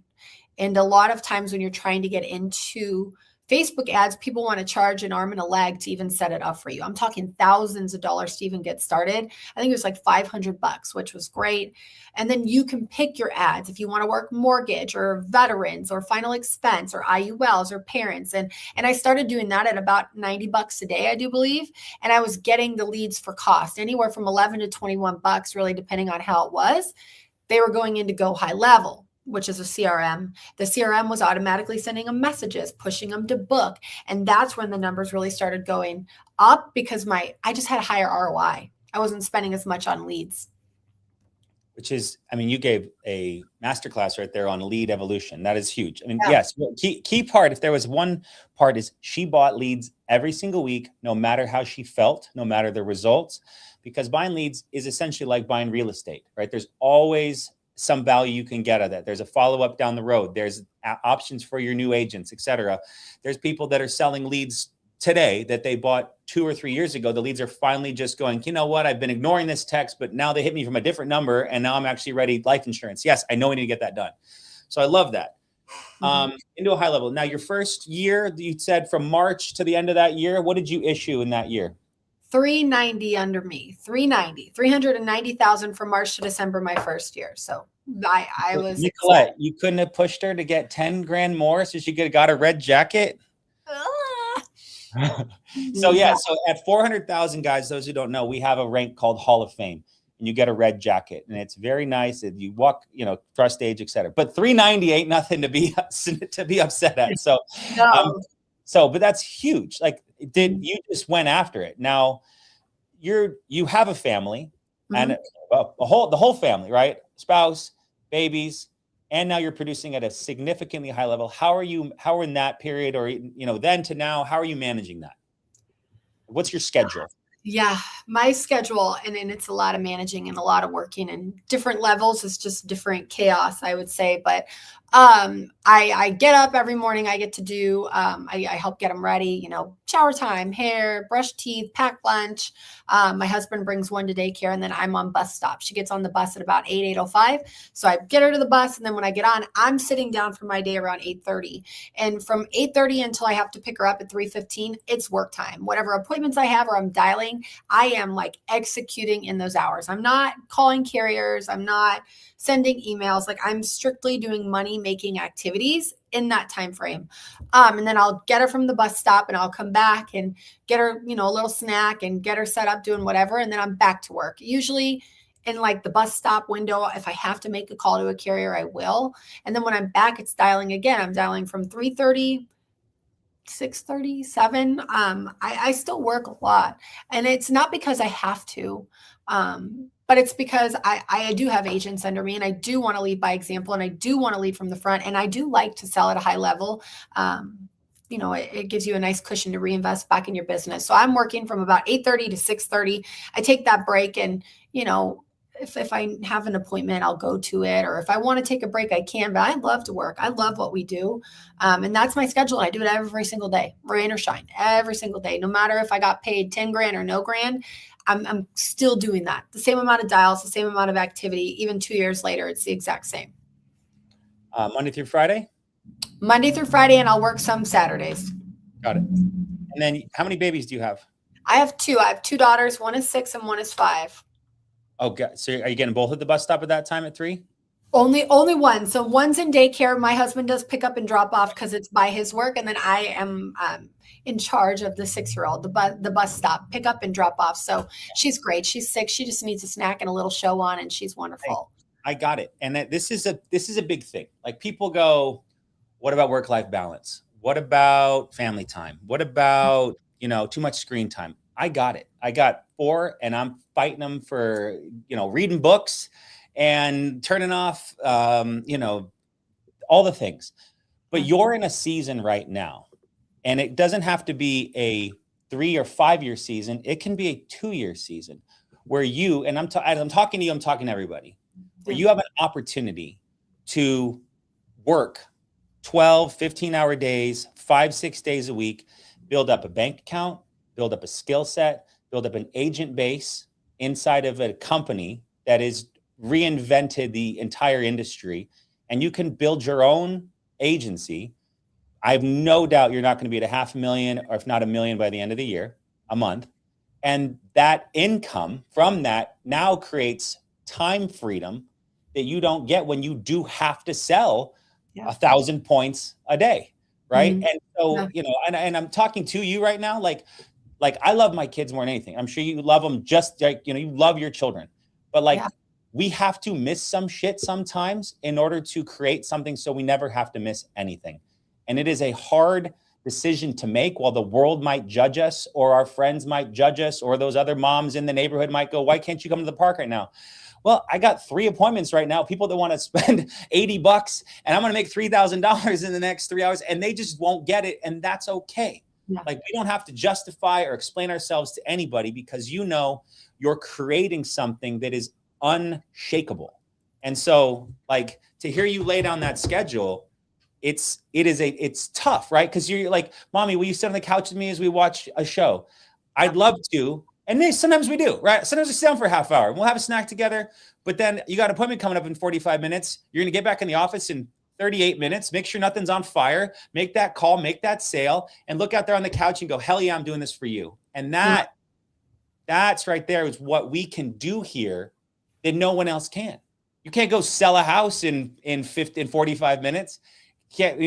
And a lot of times when you're trying to get into Facebook ads, people want to charge an arm and a leg to even set it up for you. I'm talking thousands of dollars to even get started. I think it was like $500, which was great. And then you can pick your ads if you want to work mortgage or veterans or final expense or IULs or parents. And I started doing that at about $90 a day, I do believe. And I was getting the leads for cost, anywhere from $11 to $21, really depending on how it was. They were going in to go high level. which is a CRM. The CRM was automatically sending them messages, pushing them to book. And that's when the numbers really started going up because I just had a higher ROI. I wasn't spending as much on leads. Which is, I mean, you gave a masterclass right there on lead evolution. That is huge. I mean, Yeah. yes, key part, if there was one part, is she bought leads every single week, no matter how she felt, no matter the results, because buying leads is essentially like buying real estate, right? There's always some value you can get out of that. There's a follow-up down the road. There's options for your new agents, et cetera. There's people that are selling leads today that they bought 2 or 3 years ago. The leads are finally just going, you know what? I've been ignoring this text, but now they hit me from a different number. And now I'm actually ready. Life insurance. Yes, I know we need to get that done. So I love that. Into a high level. Now, your first year, you said from March to the end of that year, what did you issue in that year? 390 under me, 390,000 from March to December, my first year. So I was Nicolette, you couldn't have pushed her to get 10 grand more so she could have got a red jacket. So yeah, so at 400,000, guys, those who don't know, we have a rank called Hall of Fame, and you get a red jacket, and it's very nice. And you walk, trust age, etc. But 390 ain't nothing to be upset at. So, no. But that's huge. Like, you just went after it? Now, you have a family, and the whole family, right? Spouse, babies. And now you're producing at a significantly high level. How are in that period, or then to now, how are you managing that? What's your schedule? Yeah, my schedule, and it's a lot of managing and a lot of working and different levels. It's just different chaos, I would say. But I get up every morning. I get to do, I help get them ready, shower time, hair, brush teeth, pack lunch. My husband brings one to daycare, and then I'm on bus stop. She gets on the bus at about 8:05. So I get her to the bus. And then when I get on, I'm sitting down for my day around 8:30. And from 8:30 until I have to pick her up at 3:15, it's work time. Whatever appointments I have or I'm dialing, I am like executing in those hours. I'm not calling carriers. I'm not sending emails. Like, I'm strictly doing money making activities in that time frame. And then I'll get her from the bus stop, and I'll come back and get her, a little snack and get her set up doing whatever. And then I'm back to work. Usually in like the bus stop window, if I have to make a call to a carrier, I will. And then when I'm back, it's dialing again. I'm dialing from 3:30, 6:30, 7. I still work a lot, and it's not because I have to, but it's because I do have agents under me, and I do want to lead by example, and I do want to lead from the front, and I do like to sell at a high level. It gives you a nice cushion to reinvest back in your business. So I'm working from about 8:30 to 6:30. I take that break, and if I have an appointment, I'll go to it. Or if I want to take a break, I can. But I love to work. I love what we do. And that's my schedule. I do it every single day, rain or shine, every single day. No matter if I got paid 10 grand or no grand, I'm still doing that. The same amount of dials, the same amount of activity. Even 2 years later, it's the exact same. Monday through Friday? Monday through Friday, and I'll work some Saturdays. Got it. And then how many babies do you have? I have 2. I have 2 daughters. One is 6 and one is 5. Okay. So are you getting both at the bus stop at that time at 3? Only one. So one's in daycare. My husband does pick up and drop off because it's by his work. And then I am in charge of the 6-year-old, the bus stop, pick up and drop off. So she's great. She's 6. She just needs a snack and a little show on, and she's wonderful. I got it. And this is a big thing. Like, people go, what about work-life balance? What about family time? What about, too much screen time? I got it. I got 4, and I'm fighting them for, reading books and turning off, all the things. But you're in a season right now, and it doesn't have to be a 3 or 5 year season. It can be a 2-year season where you, and I'm talking to you, I'm talking to everybody, where you have an opportunity to work 12, 15-hour days, 5-6 days a week, build up a bank account, build up a skill set, build up an agent base inside of a company that is reinvented the entire industry, and you can build your own agency. I have no doubt you're not going to be at $500,000, or if not $1 million by the end of the year, a month. And that income from that now creates time freedom that you don't get when you do have to sell 1,000 points a day. Right. Mm-hmm. And so, and I'm talking to you right now, like I love my kids more than anything. I'm sure you love them just like, you love your children, but we have to miss some shit sometimes in order to create something so we never have to miss anything. And it is a hard decision to make. While the world might judge us, or our friends might judge us, or those other moms in the neighborhood might go, why can't you come to the park right now? Well, I got 3 appointments right now, people that want to spend $80 and I'm going to make $3,000 in the next 3 hours, and they just won't get it. And that's okay. Yeah. Like, we don't have to justify or explain ourselves to anybody, because you're creating something that is unshakable. And so, like, to hear you lay down that schedule, it's tough, right? Because you're like, mommy, will you sit on the couch with me as we watch a show? I'd love to. And sometimes we do, right? Sometimes we sit down for a half hour and we'll have a snack together, but then you got an appointment coming up in 45 minutes. You're going to get back in the office in 38 minutes, make sure nothing's on fire, make that call, make that sale, and look out there on the couch and go, hell yeah, I'm doing this for you. And that's right there is what we can do here that no one else can. You can't go sell a house in 45 minutes.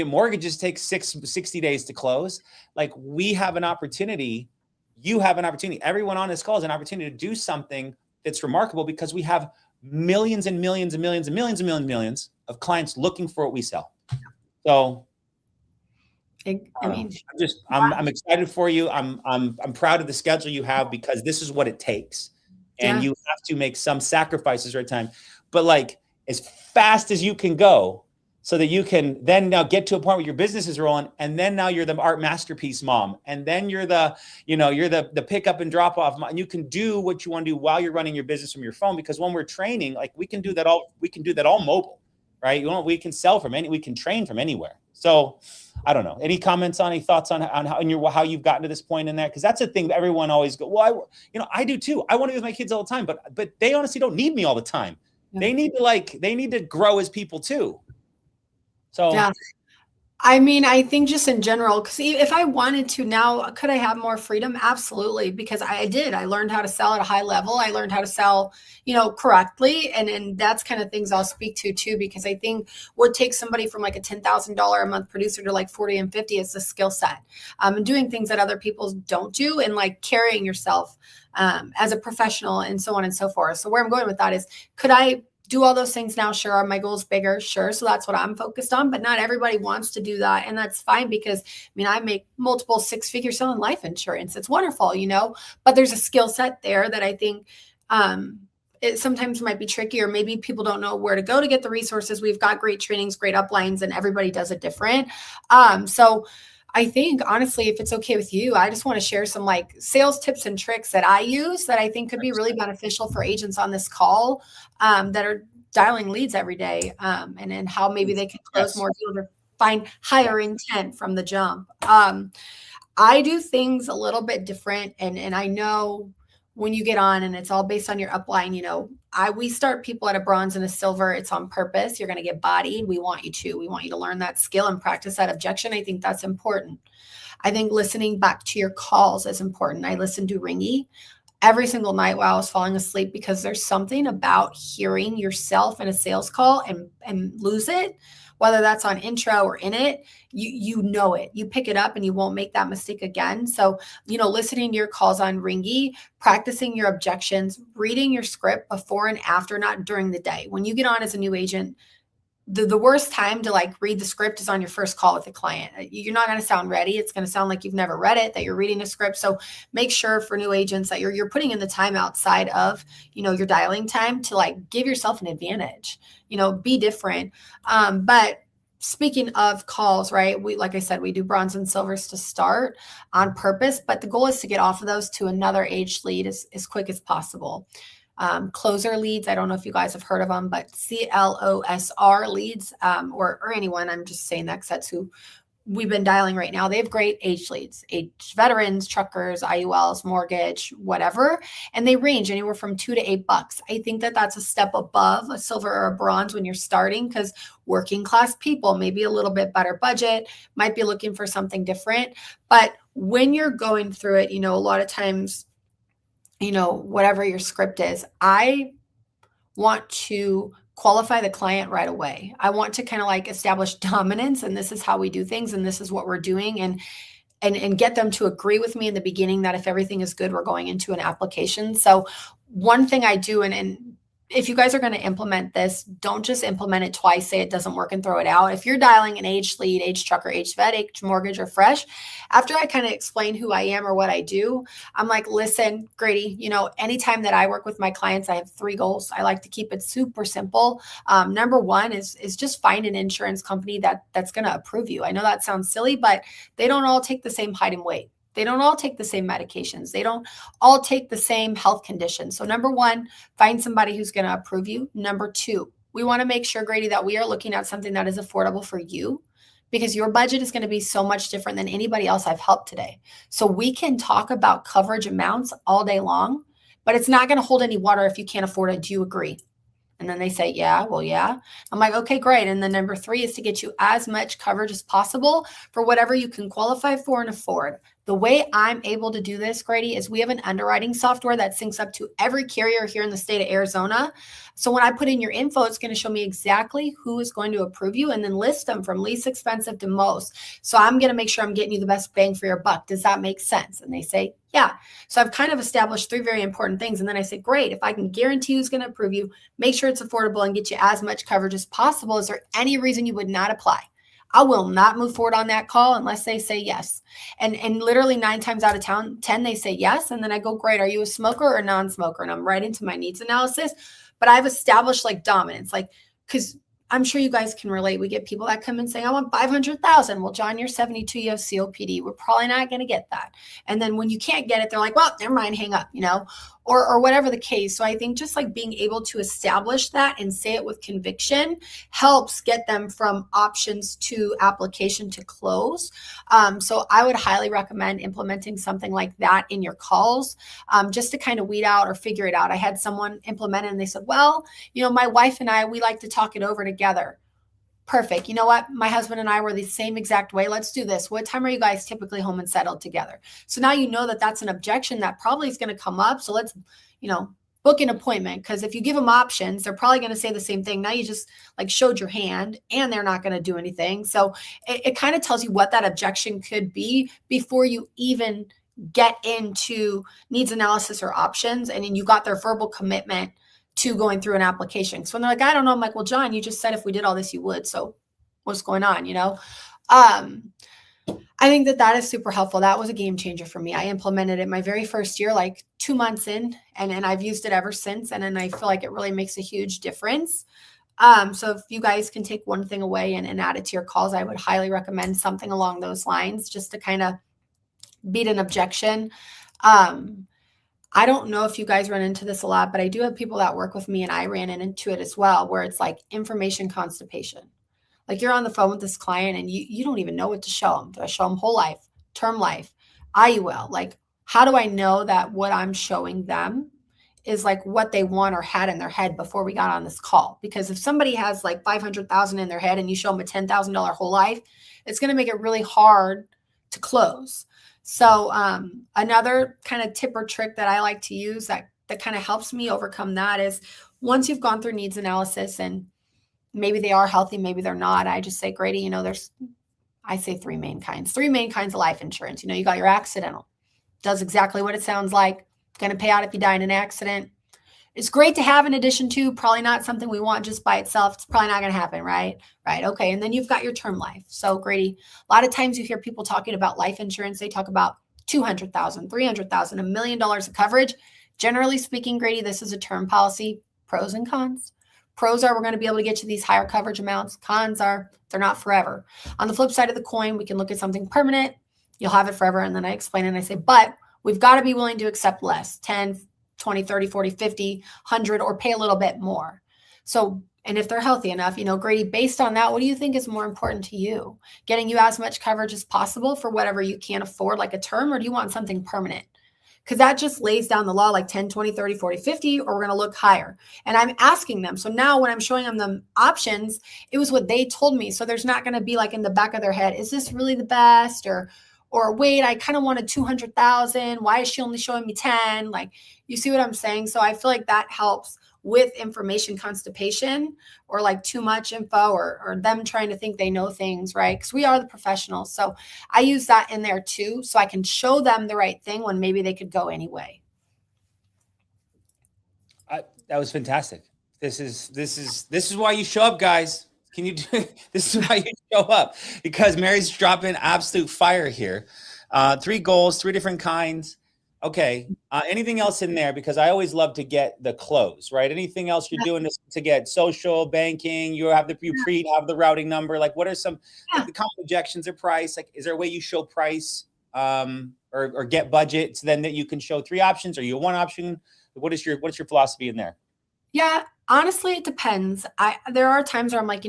Mortgages take 60 days to close. Like, we have an opportunity. You have an opportunity. Everyone on this call has an opportunity to do something that's remarkable, because we have millions and millions and millions and millions and millions and millions of clients looking for what we sell. So, I'm excited for you. I'm proud of the schedule you have, because this is what it takes, and you have to make some sacrifices right time, but like as fast as you can go, so that you can then now get to a point where your business is rolling, and then now you're the art masterpiece mom, and then you're the pickup and drop off mom, and you can do what you want to do while you're running your business from your phone. Because when we're training, like, we can do that all mobile, right? We can sell we can train from anywhere. So I don't know. Any comments any thoughts on how you've gotten to this point in that? Because that's a thing that everyone always go, well, I do too. I want to be with my kids all the time, but they honestly don't need me all the time. Yeah. They need to grow as people too. So, yeah, I mean, I think just in general, because if I wanted to now, could I have more freedom? Absolutely. Because I did. I learned how to sell at a high level. I learned how to sell, correctly. And that's kind of things I'll speak to too, because I think what takes somebody from like a $10,000 a month producer to like 40 and 50 is the skill set, and doing things that other people don't do, and like carrying yourself as a professional, and so on and so forth. So where I'm going with that is, could I do all those things now? Sure. Are my goals bigger? Sure. So that's what I'm focused on, but not everybody wants to do that. And that's fine, because I make multiple 6 figures selling life insurance. It's wonderful, but there's a skill set there that I think, it sometimes might be tricky, or maybe people don't know where to go to get the resources. We've got great trainings, great uplines, and everybody does it different. So I think, honestly, if it's okay with you, I just want to share some like sales tips and tricks that I use that I think could be really beneficial for agents on this call, that are dialing leads every day, and then how maybe they can close more deals or find higher intent from the jump. I do things a little bit different, and I know when you get on and it's all based on your upline, we start people at a bronze and a silver. It's on purpose. You're going to get bodied. We want you to learn that skill and practice that objection. I think that's important. I think listening back to your calls is important. I listen to Ringy every single night while I was falling asleep, because there's something about hearing yourself in a sales call and lose it, whether that's on intro or in it, you know it, you pick it up and you won't make that mistake again. So, listening to your calls on Ringy, practicing your objections, reading your script before and after, not during the day. When you get on as a new agent, the worst time to like read the script is on your first call with a client. You're not going to sound ready. It's going to sound like you've never read it, that you're reading a script. So make sure for new agents that you're putting in the time outside of, your dialing time to like give yourself an advantage, be different. But speaking of calls, right? Like I said, we do bronze and silvers to start on purpose, but the goal is to get off of those to another aged lead as quick as possible. Closer leads, I don't know if you guys have heard of them, but CLOSR leads, or anyone, I'm just saying that because that's who we've been dialing right now. They have great age leads, age veterans, truckers, IULs, mortgage, whatever. And they range anywhere from $2 to $8. I think that that's a step above a silver or a bronze when you're starting, because working class people, maybe a little bit better budget, might be looking for something different. But when you're going through it, a lot of times, whatever your script is, I want to qualify the client right away. I want to kind of like establish dominance, and this is how we do things, and this is what we're doing, and get them to agree with me in the beginning that if everything is good, we're going into an application. So one thing I do, and if you guys are going to implement this, don't just implement it twice, say it doesn't work and throw it out. If you're dialing an age lead, age trucker, age vet, age mortgage, or fresh, after I kind of explain who I am or what I do, I'm like, listen, Grady, anytime that I work with my clients, I have 3 goals. I like to keep it super simple. Number one is just find an insurance company that's going to approve you. I know that sounds silly, but they don't all take the same height and weight. They don't all take the same medications. They don't all take the same health conditions. So number one, find somebody who's going to approve you. Number two, we want to make sure, Grady, that we are looking at something that is affordable for you, because your budget is going to be so much different than anybody else I've helped today. So we can talk about coverage amounts all day long, but it's not going to hold any water if you can't afford it. Do you agree? And then they say, yeah, well, yeah. I'm like, okay, great. And then number 3 is to get you as much coverage as possible for whatever you can qualify for and afford. The way I'm able to do this, Grady, is we have an underwriting software that syncs up to every carrier here in the state of Arizona. So when I put in your info, it's going to show me exactly who is going to approve you and then list them from least expensive to most. So I'm going to make sure I'm getting you the best bang for your buck. Does that make sense? And they say, yeah. So I've kind of established 3 very important things. And then I say, great, if I can guarantee who's going to approve you, make sure it's affordable and get you as much coverage as possible, is there any reason you would not apply? I will not move forward on that call unless they say yes. And literally 9 times out of 10, they say yes. And then I go, great, are you a smoker or non-smoker? And I'm right into my needs analysis. But I've established like dominance, like, because I'm sure you guys can relate. We get people that come and say, I want 500,000. Well, John, you're 72, you have COPD. We're probably not going to get that. And then when you can't get it, they're like, well, never mind, hang up, or whatever the case. So I think just like being able to establish that and say it with conviction helps get them from options to application to close. So I would highly recommend implementing something like that in your calls, just to kind of weed out or figure it out. I had someone implement it and they said, well, my wife and I, we like to talk it over together. Perfect. You know what? My husband and I were the same exact way. Let's do this. What time are you guys typically home and settled together? So now you know that that's an objection that probably is going to come up. So let's, book an appointment, because if you give them options, they're probably going to say the same thing. Now you just like showed your hand and they're not going to do anything. So it kind of tells you what that objection could be before you even get into needs analysis or options. And then you got their verbal commitment to going through an application. So when they're like, I don't know, I'm like, well, John, you just said if we did all this, you would. So what's going on, I think that is super helpful. That was a game changer for me. I implemented it my very first year, like 2 months in, and I've used it ever since. And then I feel like it really makes a huge difference. So if you guys can take one thing away and add it to your calls, I would highly recommend something along those lines, just to kind of beat an objection. I don't know if you guys run into this a lot, but I do have people that work with me, and I ran into it as well, where it's like information constipation. Like you're on the phone with this client and you don't even know what to show them. Do I show them whole life, term life, IUL? Like, how do I know that what I'm showing them is like what they want or had in their head before we got on this call? Because if somebody has like 500,000 in their head and you show them a $10,000 whole life, it's going to make it really hard to close. So another kind of tip or trick that I like to use that kind of helps me overcome that is, once you've gone through needs analysis and maybe they are healthy, maybe they're not, I just say, Grady, I say 3 main kinds of life insurance. You got your accidental, does exactly what it sounds like, going to pay out if you die in an accident. It's great to have in addition to, probably not something we want just by itself. It's probably not going to happen, right? Right. Okay. And then you've got your term life. So Grady, a lot of times you hear people talking about life insurance. They talk about 200,000, 300,000, $1 million of coverage. Generally speaking, Grady, this is a term policy, pros and cons. Pros are, we're going to be able to get you these higher coverage amounts. Cons are, they're not forever. On the flip side of the coin, we can look at something permanent. You'll have it forever. And then I explain it and I say, but we've got to be willing to accept less, 10, 20, 30, 40, 50, 100, or pay a little bit more. So, and if they're healthy enough, Grady, based on that, what do you think is more important to you? Getting you as much coverage as possible for whatever you can't afford, like a term, or do you want something permanent? Because that just lays down the law, like 10, 20, 30, 40, 50, or we're going to look higher. And I'm asking them. So now when I'm showing them the options, it was what they told me. So there's not going to be like in the back of their head, is this really the best? Or wait, I kind of wanted 200,000. Why is she only showing me 10? Like, you see what I'm saying? So I feel like that helps with information constipation, or like too much info, or them trying to think they know things, right? Because we are the professionals. So I use that in there too, so I can show them the right thing when maybe they could go anyway. That was fantastic. This is why you show up, guys. Can you do this is why you show up, because Mary's dropping absolute fire here. 3 goals, 3 different kinds. Okay. Anything else in there? Because I always love to get the close, right? Anything else you're doing to get social banking? You have have the routing number. Like, what are some like the common objections or price? Like, is there a way you show price or get budget so then that you can show 3 options, or you one option? What's your philosophy in there? Yeah, honestly, it depends. There are times where I'm like,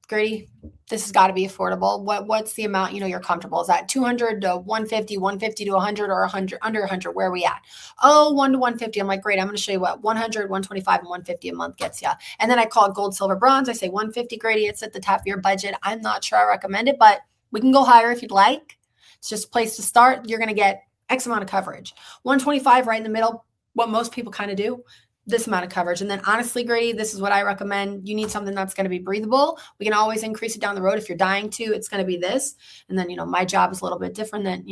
Grady, this has got to be affordable. What's the amount, you're comfortable? Is that 200 to 150, 150 to 100, or 100, under 100? Where are we at? Oh, 1 to 150. I'm like, great. I'm going to show you what 100, 125, and 150 a month gets you. And then I call it gold, silver, bronze. I say 150, Grady. It's at the top of your budget. I'm not sure I recommend it, but we can go higher if you'd like. It's just a place to start. You're going to get X amount of coverage. 125 right in the middle, what most people kind of do. This amount of coverage. And then honestly, Grady, this is what I recommend. You need something that's going to be breathable. We can always increase it down the road. If you're dying to, it's going to be this. And then, my job is a little bit different than,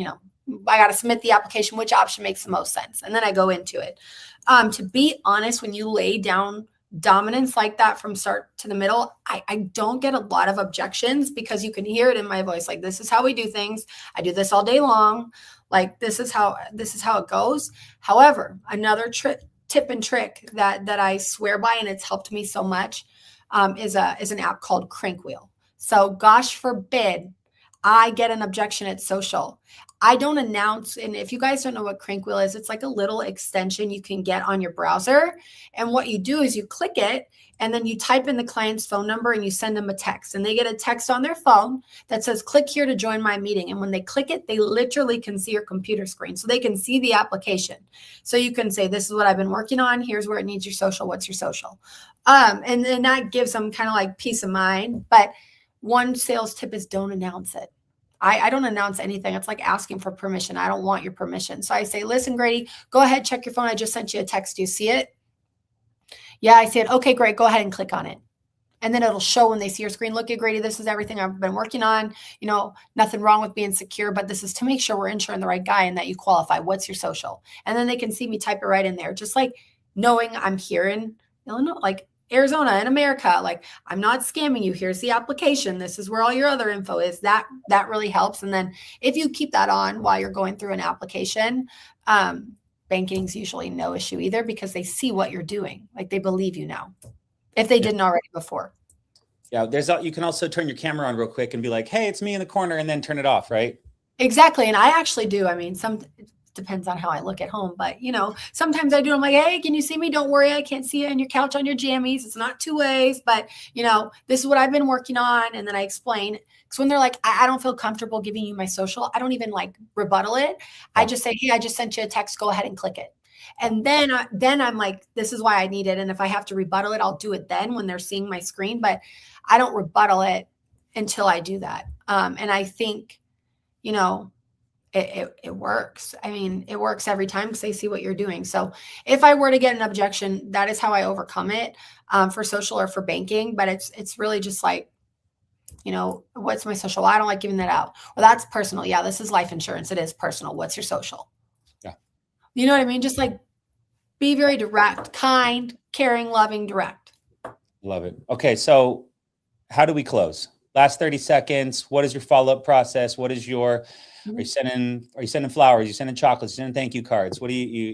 I got to submit the application, which option makes the most sense. And then I go into it. To be honest, when you lay down dominance like that from start to the middle, I don't get a lot of objections, because you can hear it in my voice. Like, this is how we do things. I do this all day long. Like, this is how it goes. However, another tip and trick that I swear by, and it's helped me so much, is an app called Crankwheel. So gosh forbid I get an objection at social. I don't announce, and if you guys don't know what Crankwheel is, it's like a little extension you can get on your browser. And what you do is you click it, and then you type in the client's phone number and you send them a text, and they get a text on their phone that says, click here to join my meeting. And when they click it, they literally can see your computer screen. So they can see the application. So you can say, this is what I've been working on. Here's where it needs your social. What's your social? And then that gives them kind of like peace of mind. But one sales tip is don't announce it. I don't announce anything. It's like asking for permission. I don't want your permission. So I say, listen, Grady, go ahead, check your phone. I just sent you a text. Do you see it? Yeah, I see it. Okay, great. Go ahead and click on it. And then it'll show when they see your screen. Look at Grady. This is everything I've been working on. Nothing wrong with being secure, but this is to make sure we're insuring the right guy and that you qualify. What's your social? And then they can see me type it right in there. Just like knowing I'm here in Illinois, like Arizona in America, like I'm not scamming you. Here's the application. This is where all your other info is. That really helps. And then if you keep that on while you're going through an application, banking's usually no issue either, because they see what you're doing. Like, they believe you now, if they didn't already before. Yeah, you can also turn your camera on real quick and be like, hey, it's me in the corner, and then turn it off, right? Exactly. And I actually do. I mean, depends on how I look at home, but sometimes I do. I'm like, hey, can you see me? Don't worry, I can't see you on your couch on your jammies. It's not 2 ways, but this is what I've been working on. And then I explain. Because when they're like, I don't feel comfortable giving you my social, I don't even like rebuttal it. I just say, hey, I just sent you a text. Go ahead and click it. And then I'm like, this is why I need it. And if I have to rebuttal it, I'll do it then when they're seeing my screen. But I don't rebuttal it until I do that. And I think, it works. I mean, it works every time because they see what you're doing. So if I were to get an objection, that is how I overcome it, for social or for banking. But it's really just like, what's my social? I don't like giving that out. Well, that's personal. Yeah, this is life insurance. It is personal. What's your social? Yeah. You know what I mean? Just like be very direct, kind, caring, loving, direct. Love it. Okay. So how do we close? Last 30 seconds. What is your follow-up process? What is your, are you sending flowers? Are you sending chocolates? Are you sending thank you cards? What do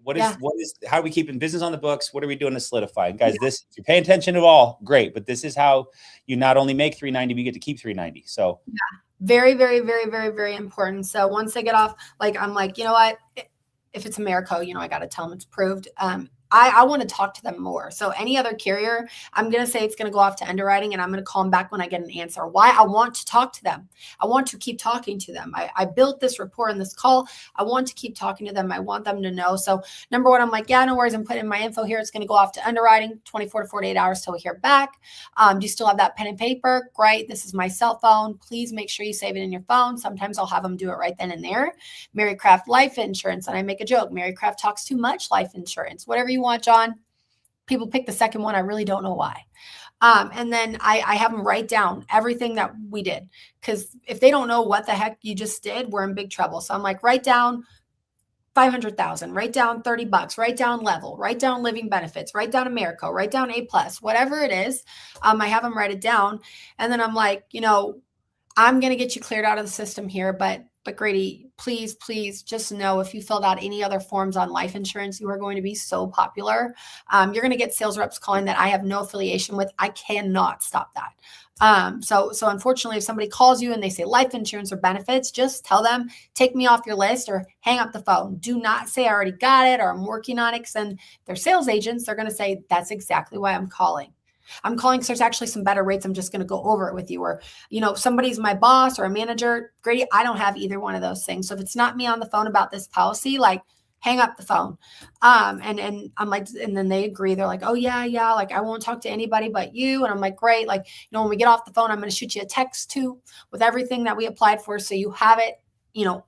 what is, how are we keeping business on the books? What are we doing to solidify? Guys, this, if you pay attention at all, great. But this is how you not only make 390, but you get to keep 390. So yeah, very, very, very, very, very important. So once they get off, like, I'm like, you know what, if it's Americo, I got to tell them it's approved. I want to talk to them more. So any other carrier, I'm going to say it's going to go off to underwriting, and I'm going to call them back when I get an answer. Why? I want to talk to them. I want to keep talking to them. I built this rapport in this call. I want to keep talking to them. I want them to know. So number one, I'm like, yeah, no worries. I'm putting my info here. It's going to go off to underwriting, 24 to 48 hours till we hear back. Do you still have that pen and paper? Great. This is my cell phone. Please make sure you save it in your phone. Sometimes I'll have them do it right then and there. Mary Kraft life insurance. And I make a joke. Mary Kraft talks too much life insurance. Whatever you want, John. People pick the second one. I really don't know why. And then I have them write down everything that we did, because if they don't know what the heck you just did, we're in big trouble. So I'm like, write down 500,000, write down $30, write down level, write down living benefits, write down America, write down A plus, whatever it is. I have them write it down. And then I'm like, I'm going to get you cleared out of the system here, but Grady, please just know if you filled out any other forms on life insurance, you are going to be so popular. You're going to get sales reps calling that I have no affiliation with. I cannot stop that. So unfortunately, if somebody calls you and they say life insurance or benefits, just tell them, take me off your list or hang up the phone. Do not say I already got it or I'm working on it. And they're sales agents. They're going to say, that's exactly why I'm calling. I'm calling because there's actually some better rates. I'm just going to go over it with you. Or, if somebody's my boss or a manager, Grady, I don't have either one of those things. So if it's not me on the phone about this policy, like hang up the phone. And I'm like, and then they agree. They're like, oh yeah. Like I won't talk to anybody but you. And I'm like, great. Like, when we get off the phone, I'm going to shoot you a text too with everything that we applied for. So you have it,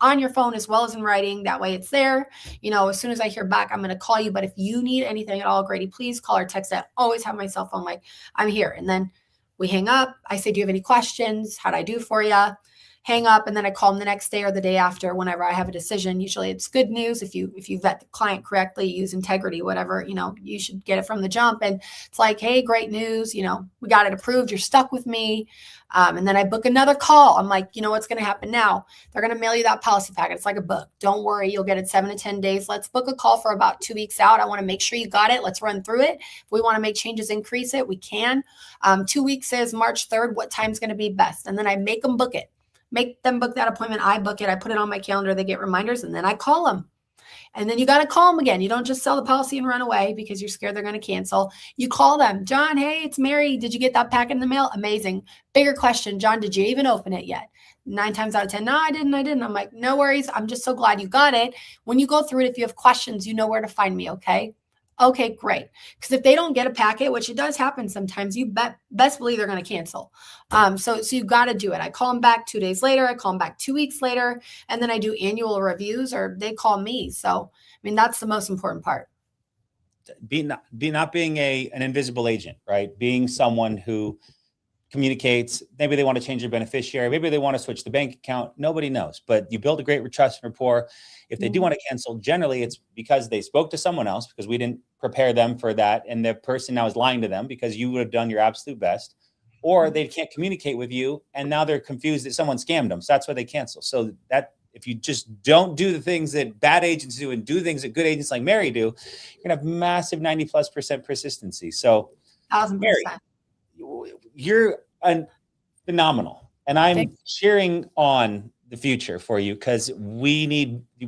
on your phone as well as in writing. That way it's there. As soon as I hear back, I'm going to call you. But if you need anything at all, Grady, please call or text. I always have my cell phone. Like I'm here. And then we hang up. I say, do you have any questions? How'd I do for you? Hang up. And then I call them the next day or the day after, whenever I have a decision. Usually it's good news. If you vet the client correctly, use integrity, whatever, you should get it from the jump. And it's like, hey, great news. We got it approved. You're stuck with me. And then I book another call. I'm like, what's going to happen now? They're going to mail you that policy packet. It's like a book. Don't worry. You'll get it 7 to 10 days. Let's book a call for about 2 weeks out. I want to make sure you got it. Let's run through it. If we want to make changes, increase it, we can. 2 weeks is March 3rd. What time's going to be best? And then I make them book it. Make them book that appointment. I book it. I put it on my calendar. They get reminders, and then I call them. And then you got to call them again. You don't just sell the policy and run away because you're scared they're going to cancel. You call them. John, hey, it's Mary. Did you get that packet in the mail? Amazing. Bigger question. John, did you even open it yet? 9 times out of 10, no, I didn't. I'm like, no worries. I'm just so glad you got it. When you go through it, if you have questions, you know where to find me. Okay. Okay, great. Because if they don't get a packet, which it does happen sometimes, you best believe they're going to cancel. So you got to do it. I call them back 2 days later. I call them back 2 weeks later. And then I do annual reviews, or they call me. So, that's the most important part. Not being an invisible agent, right? Being someone who communicates. Maybe they want to change their beneficiary. Maybe they want to switch the bank account. Nobody knows, but you build a great trust and rapport. If they do want to cancel, generally it's because they spoke to someone else, because we didn't prepare them for that. And the person now is lying to them because you would have done your absolute best, or they can't communicate with you. And now they're confused that someone scammed them. So that's why they cancel. So that if you just don't do the things that bad agents do and do things that good agents like Mary do, you're gonna have massive 90+% persistency. So 1,000%. Mary, you're phenomenal. And I'm cheering on the future for you, because we need the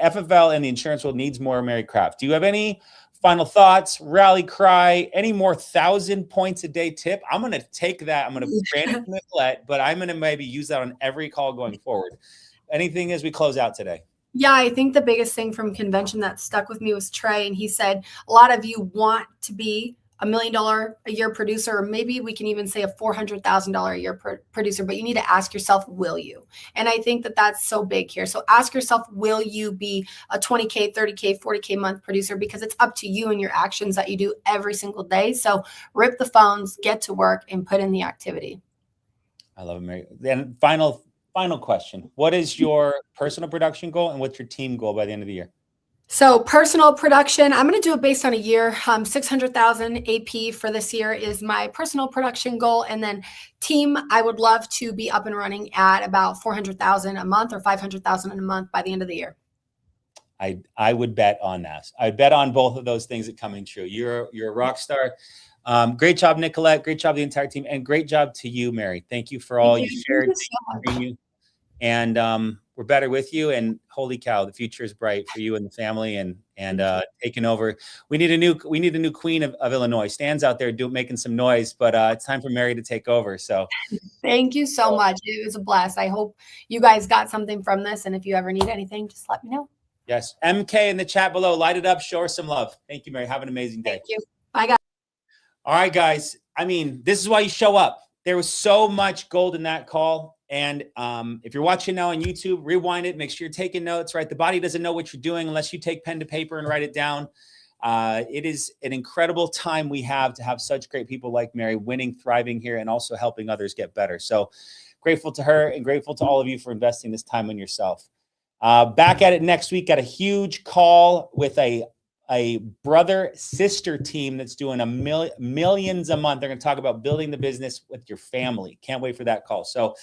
FFL and the insurance world needs more Mary Kraft. Do you have any final thoughts, rally cry, any more 1,000 points a day tip? I'm going to take that. I'm going to brand it to Nicolette, but I'm going to maybe use that on every call going forward. Anything as we close out today? Yeah, I think the biggest thing from convention that stuck with me was Trey. And he said, a lot of you want to be $1 million a year producer, or maybe we can even say a $400,000 a year producer, but you need to ask yourself, will you? And I think that that's so big here. So ask yourself, will you be a 20K, 30K, 40K month producer? Because it's up to you and your actions that you do every single day. So rip the phones, get to work, and put in the activity. I love it, Mary. Then final question. What is your personal production goal and what's your team goal by the end of the year? So personal production, I'm going to do it based on a year. 600,000 AP for this year is my personal production goal. And then team, I would love to be up and running at about 400,000 a month or 500,000 a month by the end of the year. I would bet on that. I bet on both of those things that coming true. You're a rock star. Great job, Nicolette. Great job, the entire team. And great job to you, Mary. Thank you for all you shared. Thank you. And we're better with you. And holy cow, the future is bright for you and the family, and taking over. We need a new queen of Illinois. Stan's out there making some noise, but it's time for Mary to take over. So thank you so much. It was a blast. I hope you guys got something from this. And if you ever need anything, just let me know. Yes. MK in the chat below, light it up, show her some love. Thank you, Mary. Have an amazing day. Thank you. Bye, guys. All right, guys. This is why you show up. There was so much gold in that call. And if you're watching now on YouTube, rewind it. Make sure you're taking notes, right? The body doesn't know what you're doing unless you take pen to paper and write it down. It is an incredible time we have to have such great people like Mary winning, thriving here, and also helping others get better. So grateful to her and grateful to all of you for investing this time in yourself. Back at it next week. Got a huge call with a brother sister team that's doing millions a month. They're going to talk about building the business with your family. Can't wait for that call. So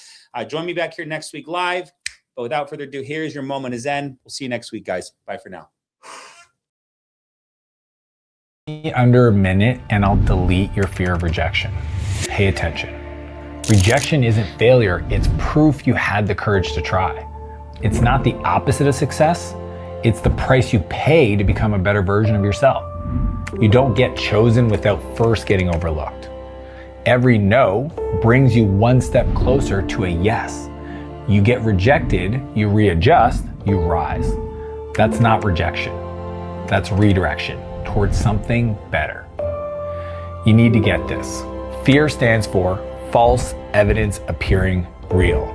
join me back here next week live. But without further ado, here's your moment of Zen. We'll see you next week, guys. Bye for now. Under a minute and I'll delete your fear of rejection. Pay attention. Rejection isn't failure, it's proof you had the courage to try. It's not the opposite of success, it's the price you pay to become a better version of yourself. You don't get chosen without first getting overlooked. Every no brings you one step closer to a yes. You get rejected, you readjust, you rise. That's not rejection. That's redirection towards something better. You need to get this. Fear stands for false evidence appearing real.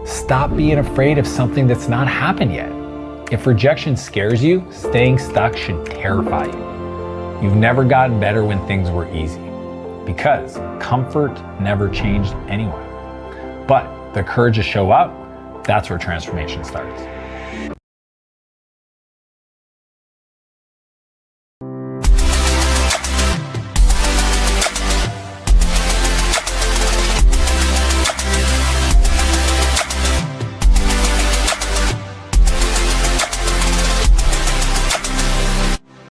Stop being afraid of something that's not happened yet. If rejection scares you, staying stuck should terrify you. You've never gotten better when things were easy, because comfort never changed anyone. But the courage to show up, that's where transformation starts.